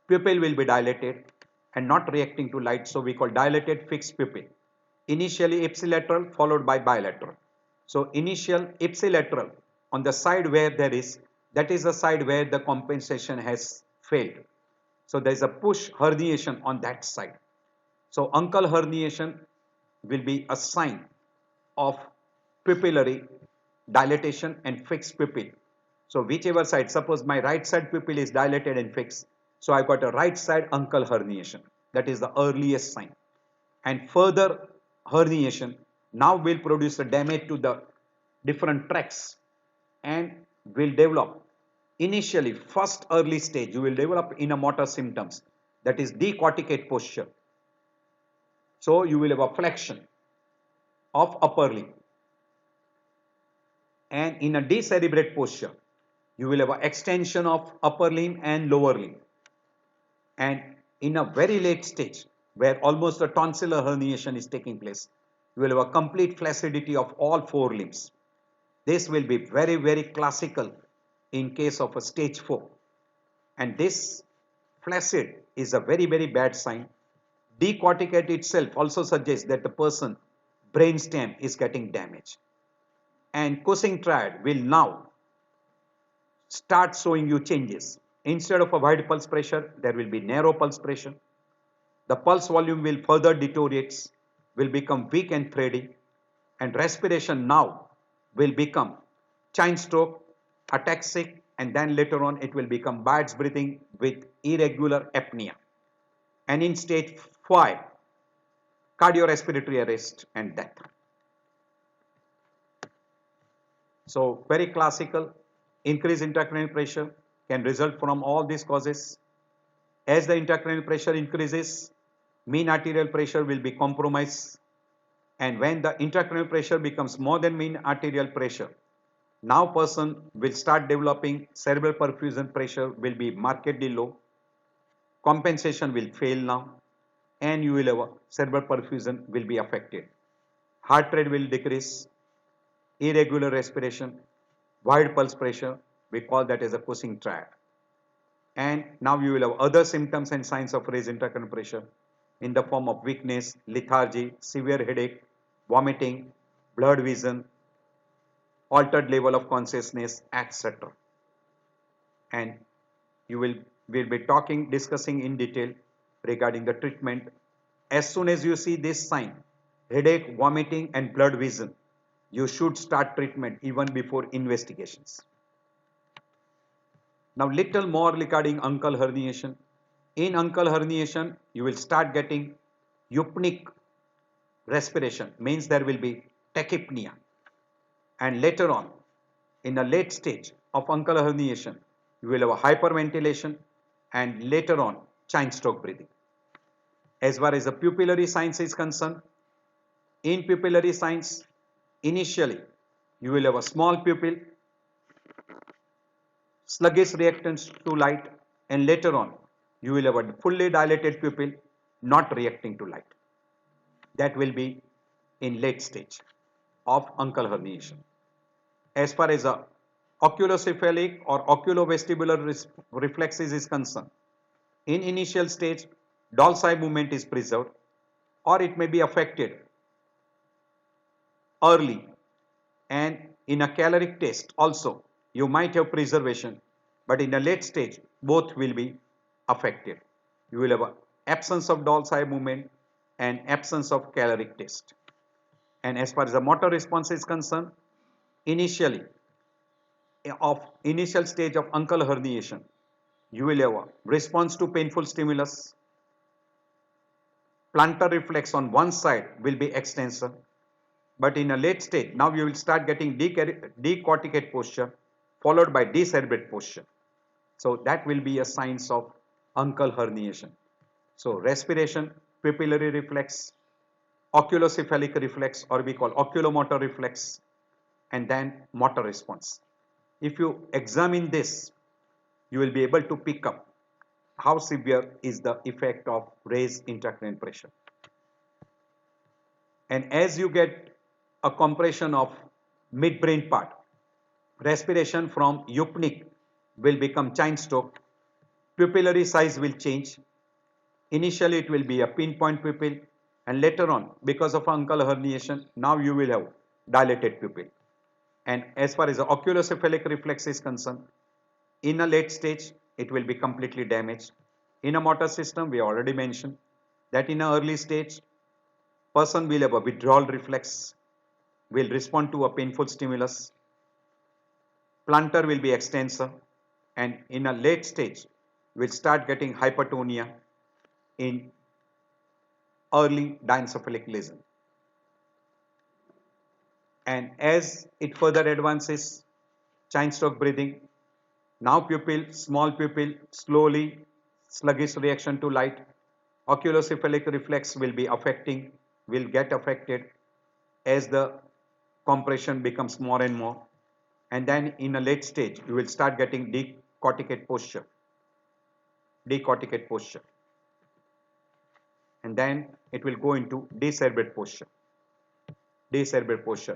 Pupil will be dilated and not reacting to light, so we call dilated fixed pupil. Initially ipsilateral followed by bilateral. So initial ipsilateral on the side where there is, that is the side where the compensation has failed. So there is a push herniation on that side. So uncal herniation will be a sign of pupillary dilatation and fixed pupil. So whichever side, suppose my right side pupil is dilated and fixed, so I got a right side uncal herniation. That is the earliest sign. And further herniation now will produce a damage to the different tracts and will develop. Initially, first early stage, you will develop in a motor symptoms, that is decorticate posture. So you will have a flexion of upper limb, and in a decerebrate posture you will have an extension of upper limb and lower limb, and in a very late stage where almost a tonsillar herniation is taking place, you will have a complete flaccidity of all four limbs. This will be very classical in case of a stage 4, and this flaccid is a very bad sign. Decorticate itself also suggests that the person brainstem is getting damaged, and Cushing triad will now start showing you changes. Instead of a wide pulse pressure, there will be narrow pulse pressure. The pulse volume will further deteriorate, will become weak and thready, and respiration now will become Chine-stroke, ataxic, and then later on it will become Bird's breathing with irregular apnea. And in stage 5, cardiorespiratory arrest and death. So very classical. Increased intracranial pressure can result from all these causes. As the intracranial pressure increases, mean arterial pressure will be compromised, and when the intracranial pressure becomes more than mean arterial pressure, now person will start developing cerebral perfusion pressure will be markedly low, compensation will fail now, and you will have a cerebral perfusion will be affected. Heart rate will decrease, irregular respiration, wide pulse pressure, we call that as a Cushing triad. And now you will have other symptoms and signs of raised intracranial pressure in the form of weakness, lethargy, severe headache, vomiting, blurred vision, altered level of consciousness, etc. And you will be discussing in detail regarding the treatment. As soon as you see this sign, headache, vomiting and blurred vision, you should start treatment even before investigations. Now little more regarding uncal herniation. In uncal herniation, you will start getting eupneic respiration, means there will be tachypnea, and later on in a late stage of uncal herniation you will have a hyperventilation and later on Chine-stroke breathing. As far as the pupillary signs is concerned, in pupillary signs initially you will have a small pupil, sluggish reactance to light, and later on you will have a fully dilated pupil not reacting to light. That will be in late stage of uncal herniation. As far as a oculocephalic or oculovestibular reflexes is concerned, in initial stage doll's eye movement is preserved, or it may be affected early, and in a caloric test also you might have preservation, but in a late stage both will be affected. You will have a absence of doll's eye movement and absence of caloric test. And as far as the motor response is concerned, initial stage of uncal herniation, you will have a response to painful stimulus, plantar reflex on one side will be extensor, but in a late stage now you will start getting decorticate posture followed by decerebrate posture. So that will be a signs of uncal herniation. So respiration, pupillary reflex, oculocephalic reflex, or we call oculomotor reflex, and then motor response. If you examine this, you will be able to pick up how severe is the effect of raised intracranial pressure. And as you get a compression of midbrain part, respiration from eupneic will become Chine-stroke, pupillary size will change. Initially it will be a pinpoint pupil, and later on because of uncal herniation now you will have dilated pupil. And as far as the oculocephalic reflex is concerned, in a late stage it will be completely damaged. In a motor system we already mentioned that in an early stage person will have a withdrawal reflex, will respond to a painful stimulus, plantar will be extensor, and in a late stage we'll start getting hypertonia in early diencephalic lesion. And as it further advances, Chine-Stroke breathing, now pupil, small pupil, slowly, sluggish reaction to light, oculocephalic reflex will get affected as the compression becomes more and more. And then in a late stage, you will start getting decorticate posture. And then it will go into decerebrate posture.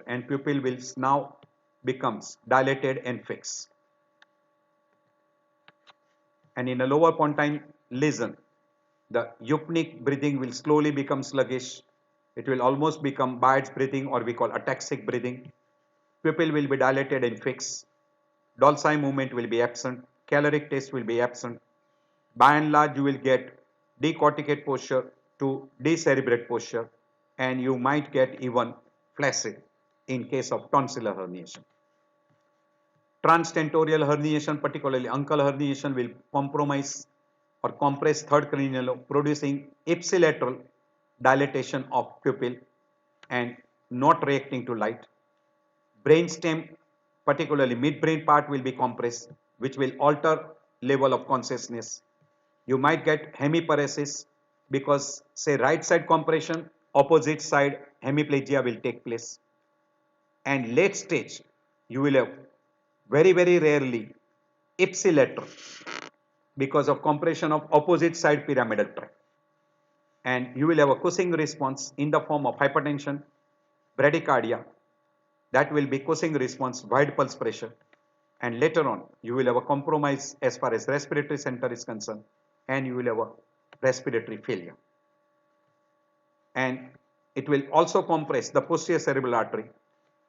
And pupil will now becomes dilated and fixed. And in a lower pontine lesion, the Yupnik breathing will slowly become sluggish. It will almost become Bird's breathing, or we call ataxic breathing. Pupil will be dilated and fixed. Dorsal movement will be absent. Caloric taste will be absent. By and large, you will get decorticate posture to decerebrate posture, and you might get even flaccid in case of tonsillar herniation. Transtentorial herniation, particularly uncal herniation, will compromise or compress third cranial lobe, producing ipsilateral dilatation of pupil and not reacting to light. Brainstem, particularly midbrain part, will be compressed, which will alter level of consciousness. You might get hemiparesis because, say, right side compression, opposite side hemiplegia will take place. And late stage, you will have very rarely ipsilateral because of compression of opposite side pyramidal tract. And you will have a Cushing response in the form of hypertension, bradycardia. That will be Cushing response, wide pulse pressure. And later on, you will have a compromise as far as respiratory center is concerned, and you will have a respiratory failure. And it will also compress the posterior cerebral artery,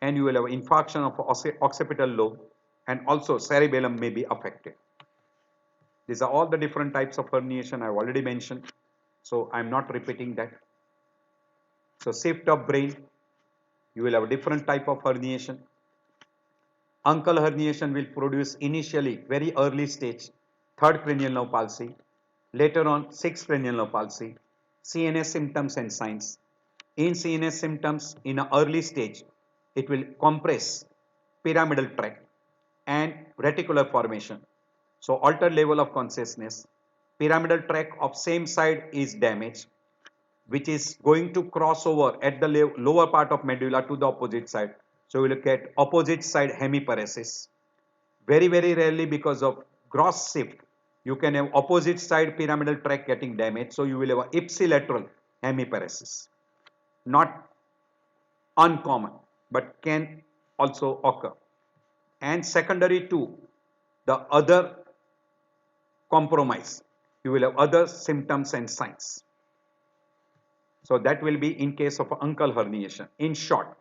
and you will have infarction of occipital lobe, and also cerebellum may be affected. These are all the different types of herniation I have already mentioned, so I am not repeating that. So shift of brain, you will have a different type of herniation. Uncal herniation will produce initially very early stage third cranial nerve palsy, later on sixth cranial nerve palsy, CNS symptoms and signs. In CNS symptoms, in an early stage, it will compress pyramidal tract and reticular formation. So altered level of consciousness, pyramidal tract of same side is damaged, which is going to cross over at the lower part of medulla to the opposite side. So we will get opposite side hemiparesis. Very rarely, because of gross shift, you can have opposite side pyramidal tract getting damaged. So you will have a ipsilateral hemiparesis. Not uncommon, but can also occur. And secondary to the other compromise, you will have other symptoms and signs. So that will be in case of uncal herniation, in short.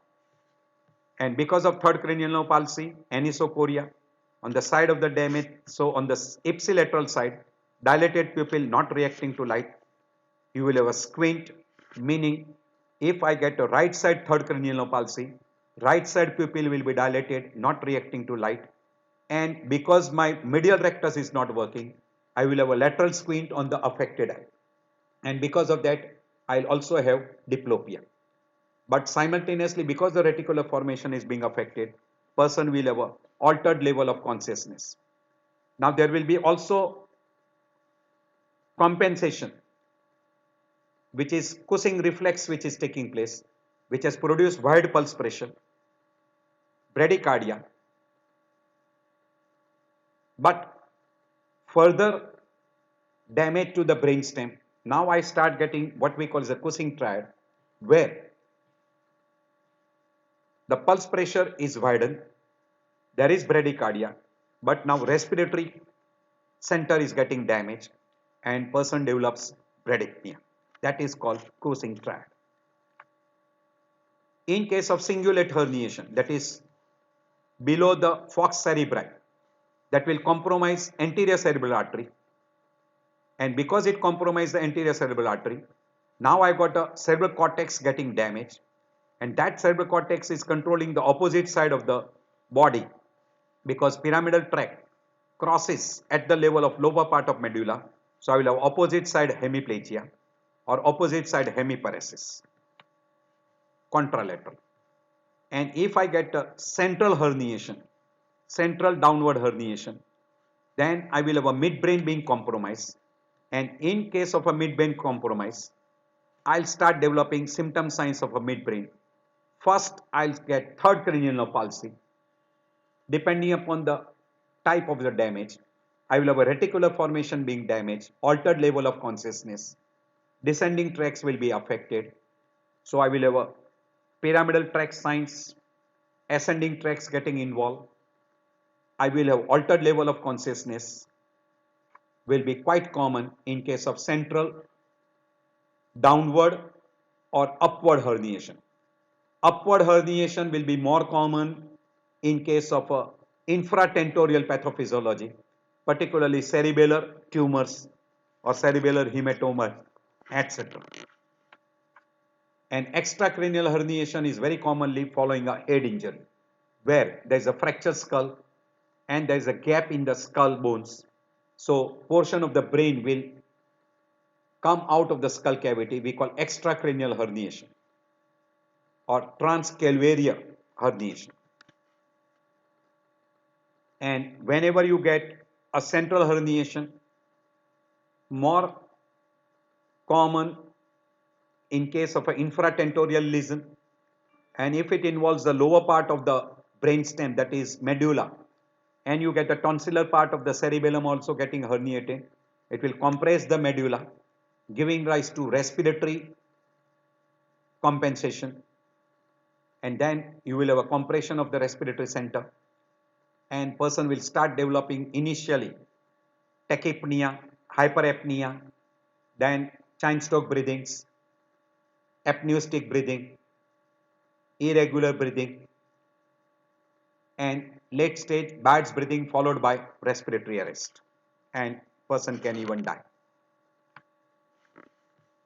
And because of third cranial nerve palsy, anisocoria, on the side of the damage, so on the ipsilateral side, dilated pupil not reacting to light, you will have a squint, meaning if I get a right side third cranial nerve palsy, right side pupil will be dilated, not reacting to light. And because my medial rectus is not working, I will have a lateral squint on the affected eye. And because of that, I'll also have diplopia. But simultaneously, because the reticular formation is being affected, person will have a altered level of consciousness. Now there will be also compensation, which is Cushing reflex, which is taking place, which has produced wide pulse pressure, bradycardia. But further damage to the brainstem. Now I start getting what we call the Cushing triad, where the pulse pressure is widened, there is bradycardia, but now respiratory center is getting damaged and person develops bradypnea. That is called Cushing triad. In case of cingulate herniation, that is below the falx cerebri, that will compromise anterior cerebral artery, and because it compromised the anterior cerebral artery, now I got a cerebral cortex getting damaged, and that cerebral cortex is controlling the opposite side of the body, because pyramidal tract crosses at the level of lower part of medulla. So I will have opposite side hemiplegia or opposite side hemiparesis, contralateral. And if I get a central herniation, central downward herniation, then I will have a midbrain being compromised. And in case of a midbrain compromise, I'll start developing symptom signs of a midbrain. First, I'll get third cranial nerve palsy. Depending upon the type of the damage, I will have a reticular formation being damaged, altered level of consciousness, descending tracts will be affected. So I will have a pyramidal tract signs, ascending tracts getting involved. I will have altered level of consciousness, will be quite common in case of central, downward or upward herniation. Upward herniation will be more common in case of a infratentorial pathophysiology, particularly cerebellar tumors or cerebellar hematoma, etc. An extracranial herniation is very commonly following a head injury, where there is a fractured skull and there is a gap in the skull bones. So portion of the brain will come out of the skull cavity. We call extracranial herniation or transcalvaria herniation. And whenever you get a central herniation, more common in case of an infratentorial lesion, and if it involves the lower part of the brainstem, that is medulla, and you get the tonsillar part of the cerebellum also getting herniated, it will compress the medulla, giving rise to respiratory compensation, and then you will have a compression of the respiratory center, and person will start developing initially tachypnea, hyperapnea, then Cheyne-Stokes breathings, apneustic breathing, irregular breathing, and late stage Bard's breathing followed by respiratory arrest, and person can even die.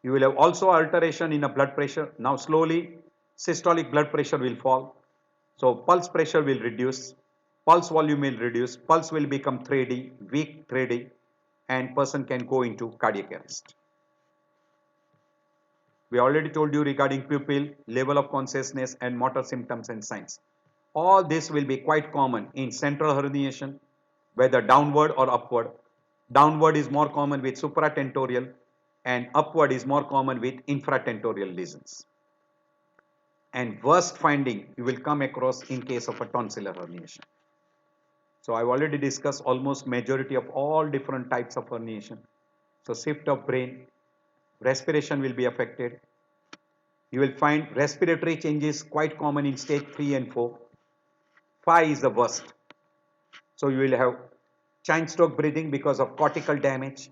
You will have also alteration in a blood pressure. Now slowly systolic blood pressure will fall. So pulse pressure will reduce, pulse volume will reduce, pulse will become 3D, weak 3D, and person can go into cardiac arrest. We already told you regarding pupil, level of consciousness and motor symptoms and signs. All this will be quite common in central herniation, whether downward or upward. Downward is more common with supratentorial and upward is more common with infratentorial lesions. And worst finding you will come across in case of a tonsillar herniation. So I've already discussed almost majority of all different types of herniation. So shift of brain, respiration will be affected. You will find respiratory changes quite common in stage 3 and 4. 5 is the worst. So you will have Cheyne-Stokes breathing because of cortical damage,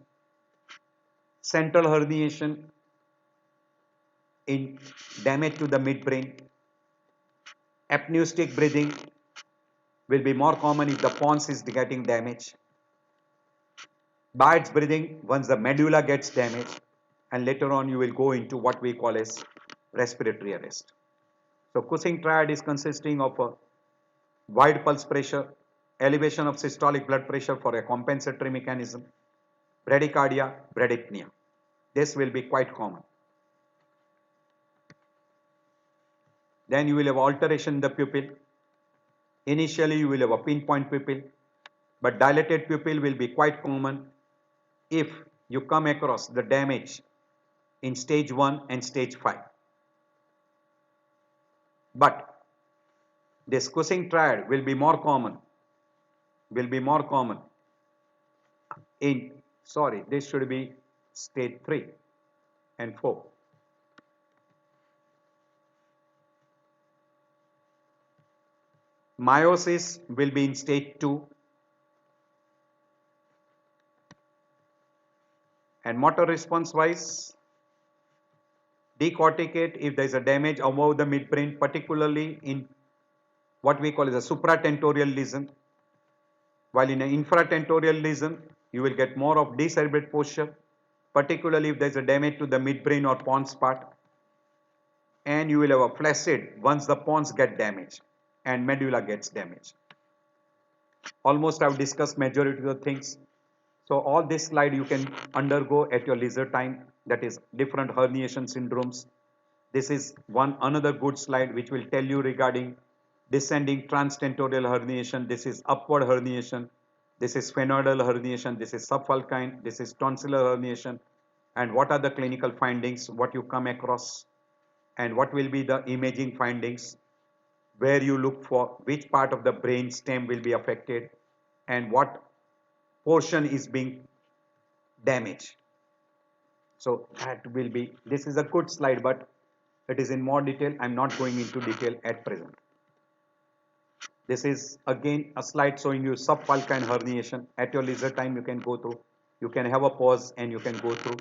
central herniation in damage to the midbrain. Apneustic breathing will be more common if the pons is getting damaged. Bard's breathing once the medulla gets damaged, and later on you will go into what we call as respiratory arrest. So Cushing triad is consisting of a wide pulse pressure, elevation of systolic blood pressure for a compensatory mechanism, bradycardia, bradypnea. This will be quite common. Then you will have alteration in the pupil. Initially you will have a pinpoint pupil, but dilated pupil will be quite common if you come across the damage in stage 1 and stage 5. But this Cushing triad will be more common, in, this should be stage 3 and 4. Meiosis will be in stage 2. And motor response wise, decorticate if there is a damage above the midbrain, particularly in what we call as a supratentorial lesion, while in an infratentorial lesion you will get more of decerebrate posture, particularly if there is a damage to the midbrain or pons part, and you will have a flaccid once the pons get damaged and medulla gets damaged. Almost I've discussed majority of the things. So all this slide you can undergo at your leisure time, that is different herniation syndromes. This is another good slide which will tell you regarding descending transtentorial herniation. This is upward herniation. This is sphenoidal herniation. This is subfalcine. This is tonsillar herniation. And what are the clinical findings, what you come across, and what will be the imaging findings, where you look for, which part of the brain stem will be affected, and what portion is being damaged. So that will be, this is a good slide, but it is in more detail. I'm not going into detail at present. This is again a slide showing you subfalcine herniation. At your leisure time, you can go through. You can have a pause and you can go through.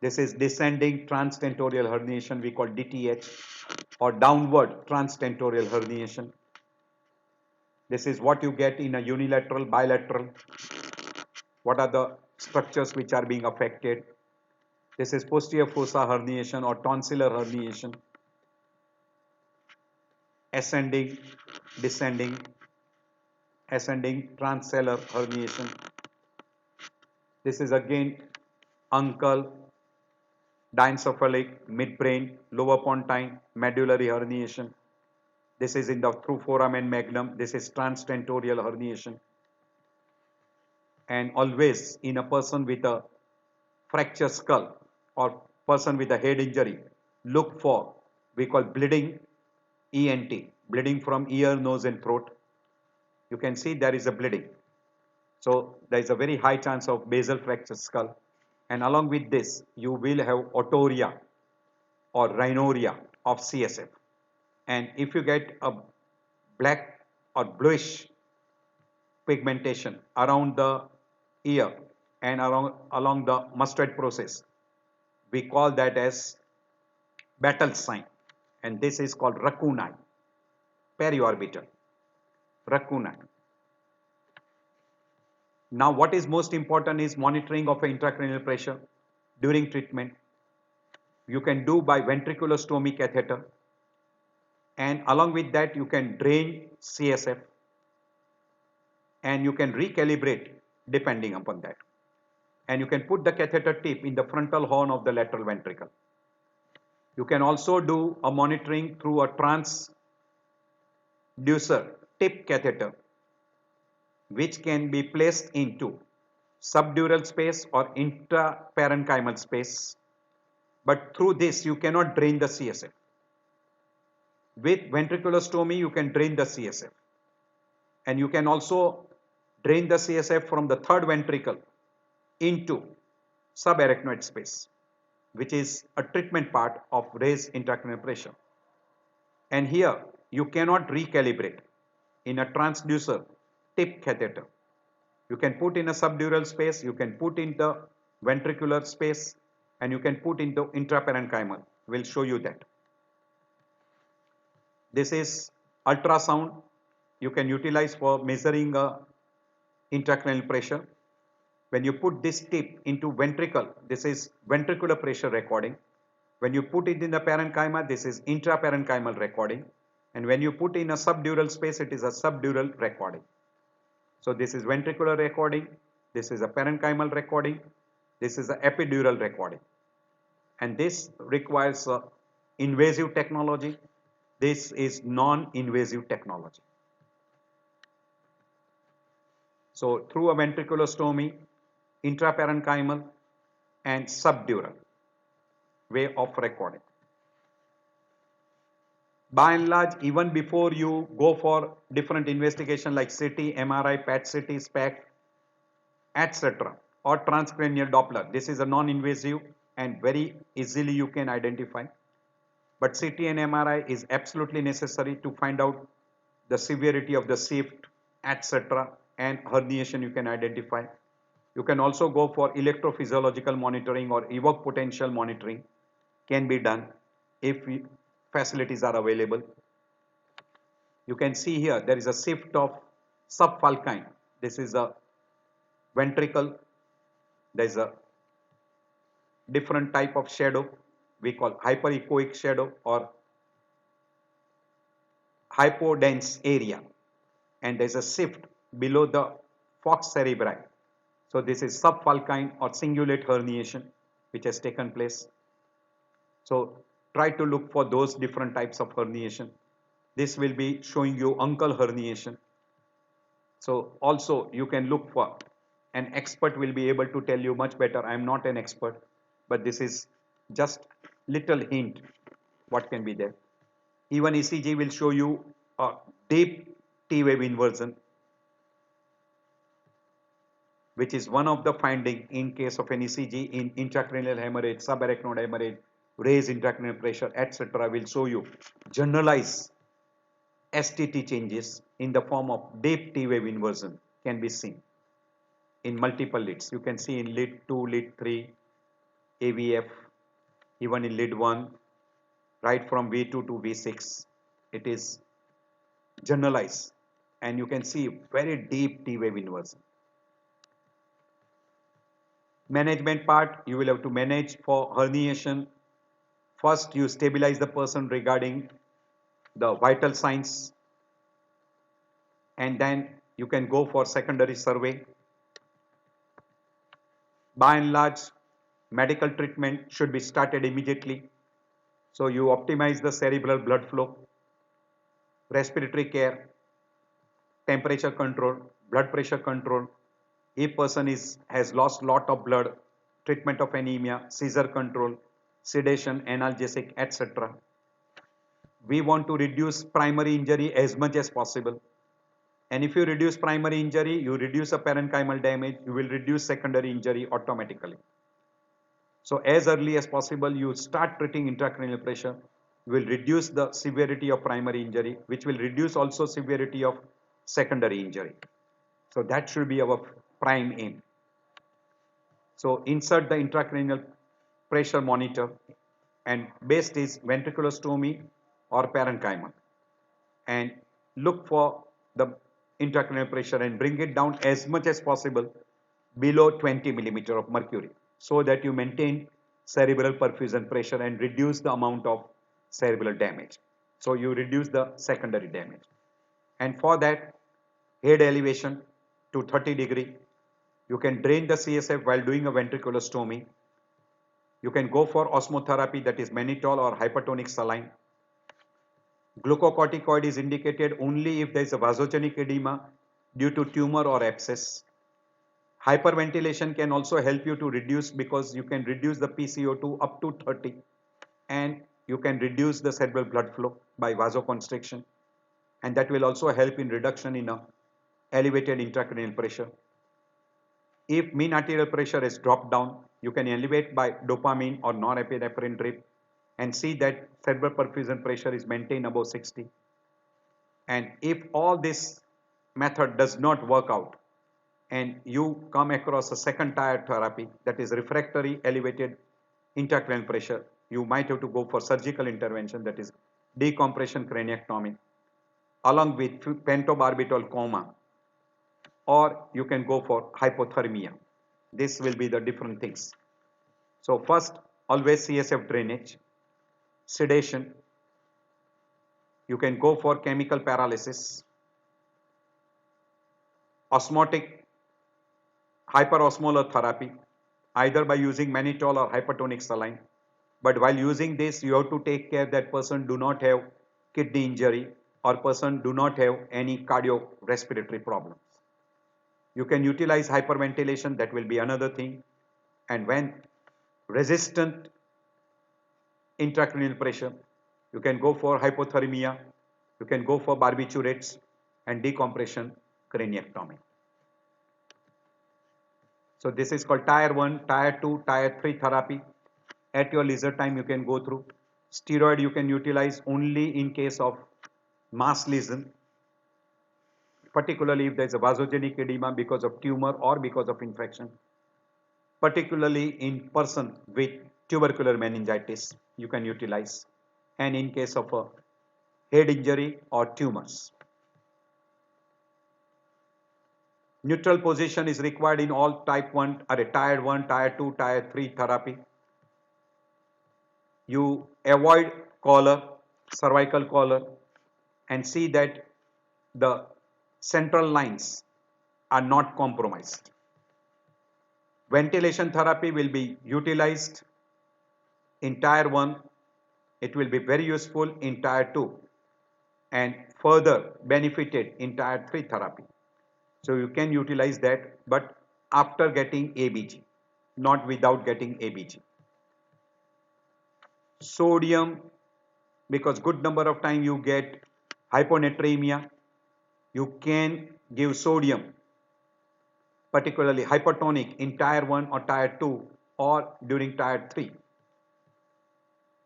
This is descending transtentorial herniation, we call DTH, or downward transtentorial herniation. This is what you get in a unilateral, bilateral. What are the structures which are being affected? This is posterior fossa herniation or tonsillar herniation. Ascending, descending, ascending transcellular herniation. This is again uncal, diencephalic, midbrain, lower pontine, medullary herniation. This is in the through foramen magnum. This is transtentorial herniation. And always in a person with a fractured skull or person with a head injury, look for, we call bleeding ENT, bleeding from ear, nose and throat. You can see there is a bleeding. So there is a very high chance of basal fracture skull. And along with this, you will have otorrhea or rhinorrhea of CSF. And if you get a black or bluish pigmentation around the ear and along the mustard process, we call that as battle sign. And this is called raccoon eye, periorbital, raccoon eye. Now what is most important is monitoring of intracranial pressure during treatment. You can do by ventriculostomy catheter, and along with that you can drain CSF and you can recalibrate depending upon that. And you can put the catheter tip in the frontal horn of the lateral ventricle. You can also do a monitoring through a transducer tip catheter, which can be placed into subdural space or intraparenchymal space. But through this, you cannot drain the CSF. With ventriculostomy, you can drain the CSF. And you can also drain the CSF from the third ventricle into subarachnoid space, which is a treatment part of raised intracranial pressure. And here, you cannot recalibrate in a transducer tip catheter. You can put in a subdural space, you can put in the ventricular space, and you can put into intraparenchymal. We'll show you that. This is ultrasound. You can utilize for measuring intracranial pressure. When you put this tip into ventricle, this is ventricular pressure recording. When you put it in the parenchyma, this is intraparenchymal recording. And when you put in a subdural space, it is a subdural recording. So this is ventricular recording, this is a parenchymal recording, this is an epidural recording. And this requires invasive technology. This is non-invasive technology. So through a ventriculostomy, intraparenchymal and subdural way of recording. By and large, even before you go for different investigation like CT, MRI, PET-CT, SPECT, etc., or transcranial Doppler, this is a non-invasive and very easily you can identify. But CT and MRI is absolutely necessary to find out the severity of the shift, etc., and herniation you can identify. You can also go for electrophysiological monitoring or evoked potential monitoring can be done if facilities are available. You can see here there is a shift of subfalcine. This is a ventricle. There is a different type of shadow we call hyperechoic shadow or hypodense area, and there is a shift below the falx cerebri. So this is subfalcine or cingulate herniation which has taken place. So try to look for those different types of herniation. This will be showing you uncal herniation. So also you can look for, an expert will be able to tell you much better. I am not an expert, but this is just little hint what can be there. Even ECG will show you a deep T-wave inversion, which is one of the finding in case of an ECG in intracranial hemorrhage, subarachnoid hemorrhage, raised intracranial pressure, etc. will show you generalized STT changes in the form of deep T-wave inversion can be seen in multiple leads. You can see in lead 2, lead 3, AVF, even in lead 1, right from V2 to V6. It is generalized and you can see very deep T-wave inversion. Management part, you will have to manage for herniation. First, you stabilize the person regarding the vital signs, and then you can go for secondary survey. By and large, medical treatment should be started immediately. So you optimize the cerebral blood flow, respiratory care, temperature control, blood pressure control. If person has lost lot of blood, treatment of anemia, seizure control, sedation, analgesic, etc. We want to reduce primary injury as much as possible. And if you reduce primary injury, you reduce a parenchymal damage, you will reduce secondary injury automatically. So as early as possible, you start treating intracranial pressure, you will reduce the severity of primary injury, which will reduce also severity of secondary injury. So that should be our prime aim. So insert the intracranial pressure monitor, and best is ventriculostomy or parenchymal, and look for the intracranial pressure and bring it down as much as possible below 20 millimeter of mercury, so that you maintain cerebral perfusion pressure and reduce the amount of cerebral damage. So you reduce the secondary damage. And for that, head elevation to 30 degree. You can drain the CSF while doing a ventriculostomy. You can go for osmotherapy, that is mannitol or hypertonic saline. Glucocorticoid is indicated only if there is a vasogenic edema due to tumor or abscess. Hyperventilation can also help you to reduce, because you can reduce the PCO2 up to 30, and you can reduce the cerebral blood flow by vasoconstriction, and that will also help in reduction in a elevated intracranial pressure. If mean arterial pressure is dropped down, you can elevate by dopamine or norepinephrine drip and see that cerebral perfusion pressure is maintained above 60. And if all this method does not work out and you come across a second tier therapy, that is refractory elevated intracranial pressure, you might have to go for surgical intervention, that is decompression craniectomy, along with pentobarbital coma, or you can go for hypothermia. This will be the different things. So first, always CSF drainage, sedation. You can go for chemical paralysis, osmotic hyperosmolar therapy, either by using mannitol or hypertonic saline. But while using this, you have to take care that person do not have kidney injury or person do not have any cardiorespiratory problems. You can utilize hyperventilation, that will be another thing. And when resistant intracranial pressure, you can go for hypothermia, you can go for barbiturates and decompression craniectomy. So this is called tier 1, tier 2, tier 3 therapy. At your leisure time you can go through. Steroid you can utilize only in case of mass lesion, particularly if there is a vasogenic edema because of tumor or because of infection, particularly in person with tubercular meningitis you can utilize, and in case of a head injury or tumors. Neutral position is required in all type 1 or tier 1, tier 2, tier 3 therapy. You avoid collar, cervical collar, and see that the central lines are not compromised. Ventilation therapy will be utilized in tier 1. It will be very useful in tier 2 and further benefited in tier 3 therapy. So you can utilize that, but after getting ABG, not without getting ABG. Sodium, because good number of time you get hyponatremia, you can give sodium, particularly hypertonic in tier 1 or tier 2 or during tier 3.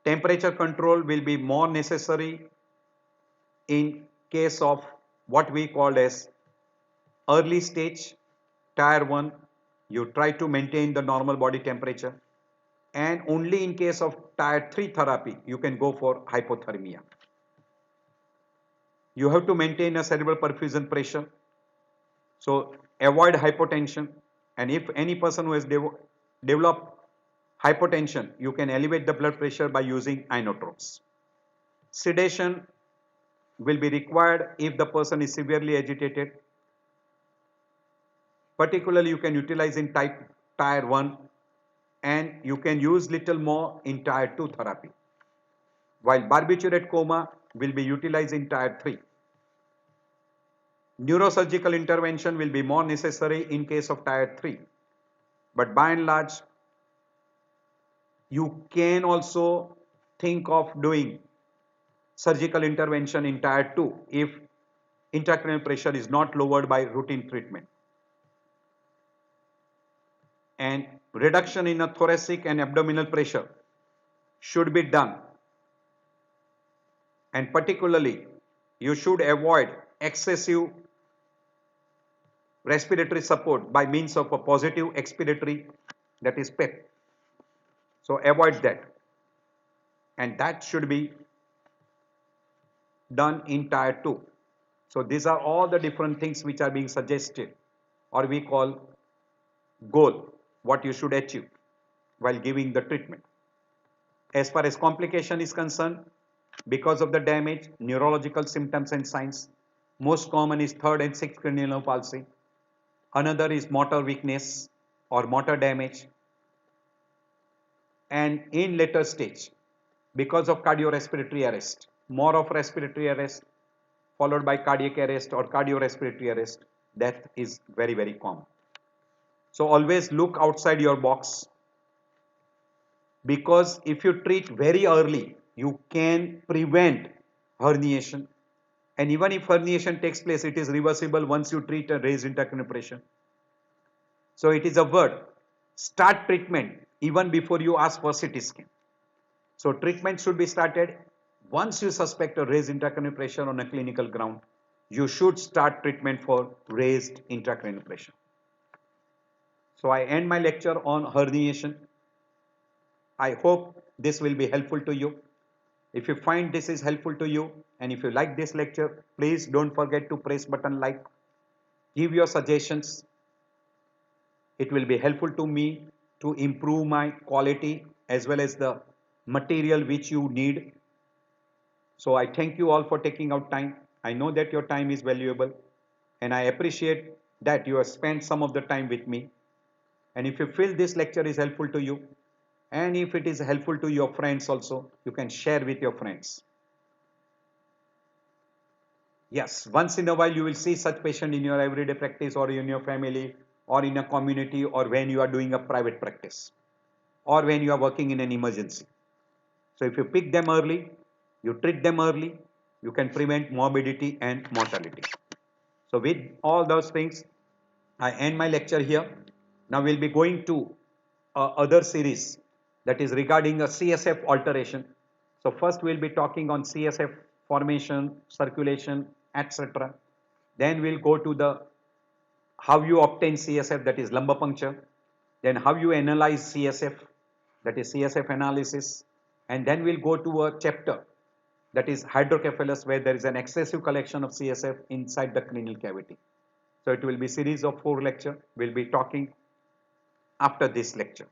Temperature control will be more necessary in case of what we call as early stage tier 1. You try to maintain the normal body temperature, and only in case of tier 3 therapy you can go for hypothermia. You have to maintain a cerebral perfusion pressure, so avoid hypotension, and if any person who has developed hypotension, you can elevate the blood pressure by using inotropes. Sedation will be required if the person is severely agitated. Particularly you can utilize in tier 1, and you can use little more in tier 2 therapy, while barbiturate coma will be utilized in tier 3. Neurosurgical intervention will be more necessary in case of tier 3, but by and large you can also think of doing surgical intervention in tier 2 if intracranial pressure is not lowered by routine treatment. And reduction in a thoracic and abdominal pressure should be done, and particularly you should avoid excessive respiratory support by means of a positive expiratory, that is PEP. So avoid that, and that should be done in tier 2. So these are all the different things which are being suggested, or we call goal, what you should achieve while giving the treatment. As far as complication is concerned, because of the damage, neurological symptoms and signs, most common is third and sixth cranial palsy. Another is motor weakness or motor damage. And in later stage, because of cardiorespiratory arrest, more of respiratory arrest followed by cardiac arrest or cardiorespiratory arrest, death is very, very common. So always look outside your box, because if you treat very early, you can prevent herniation, and even if herniation takes place, it is reversible once you treat a raised intracranial pressure. So it is a word, start treatment even before you ask for CT scan. So treatment should be started once you suspect a raised intracranial pressure on a clinical ground. You should start treatment for raised intracranial pressure. So I end my lecture on herniation. I hope this will be helpful to you. If you find this is helpful to you, and if you like this lecture, please don't forget to press button like, give your suggestions. It will be helpful to me to improve my quality as well as the material which you need. So I thank you all for taking out time. I know that your time is valuable, and I appreciate that you have spent some of the time with me. And if you feel this lecture is helpful to you, and if it is helpful to your friends also, you can share with your friends. Yes, once in a while you will see such patient in your everyday practice or in your family or in a community, or when you are doing a private practice or when you are working in an emergency. So if you pick them early, you treat them early, you can prevent morbidity and mortality. So with all those things, I end my lecture here. Now we'll be going to other series, that is regarding a CSF alteration. So first we'll be talking on CSF formation, circulation, etc. Then we'll go to the how you obtain CSF, that is lumbar puncture. Then how you analyze CSF, that is CSF analysis. And then we'll go to a chapter, that is hydrocephalus, where there is an excessive collection of CSF inside the cranial cavity. So it will be series of 4 lectures. We'll be talking after this lecture.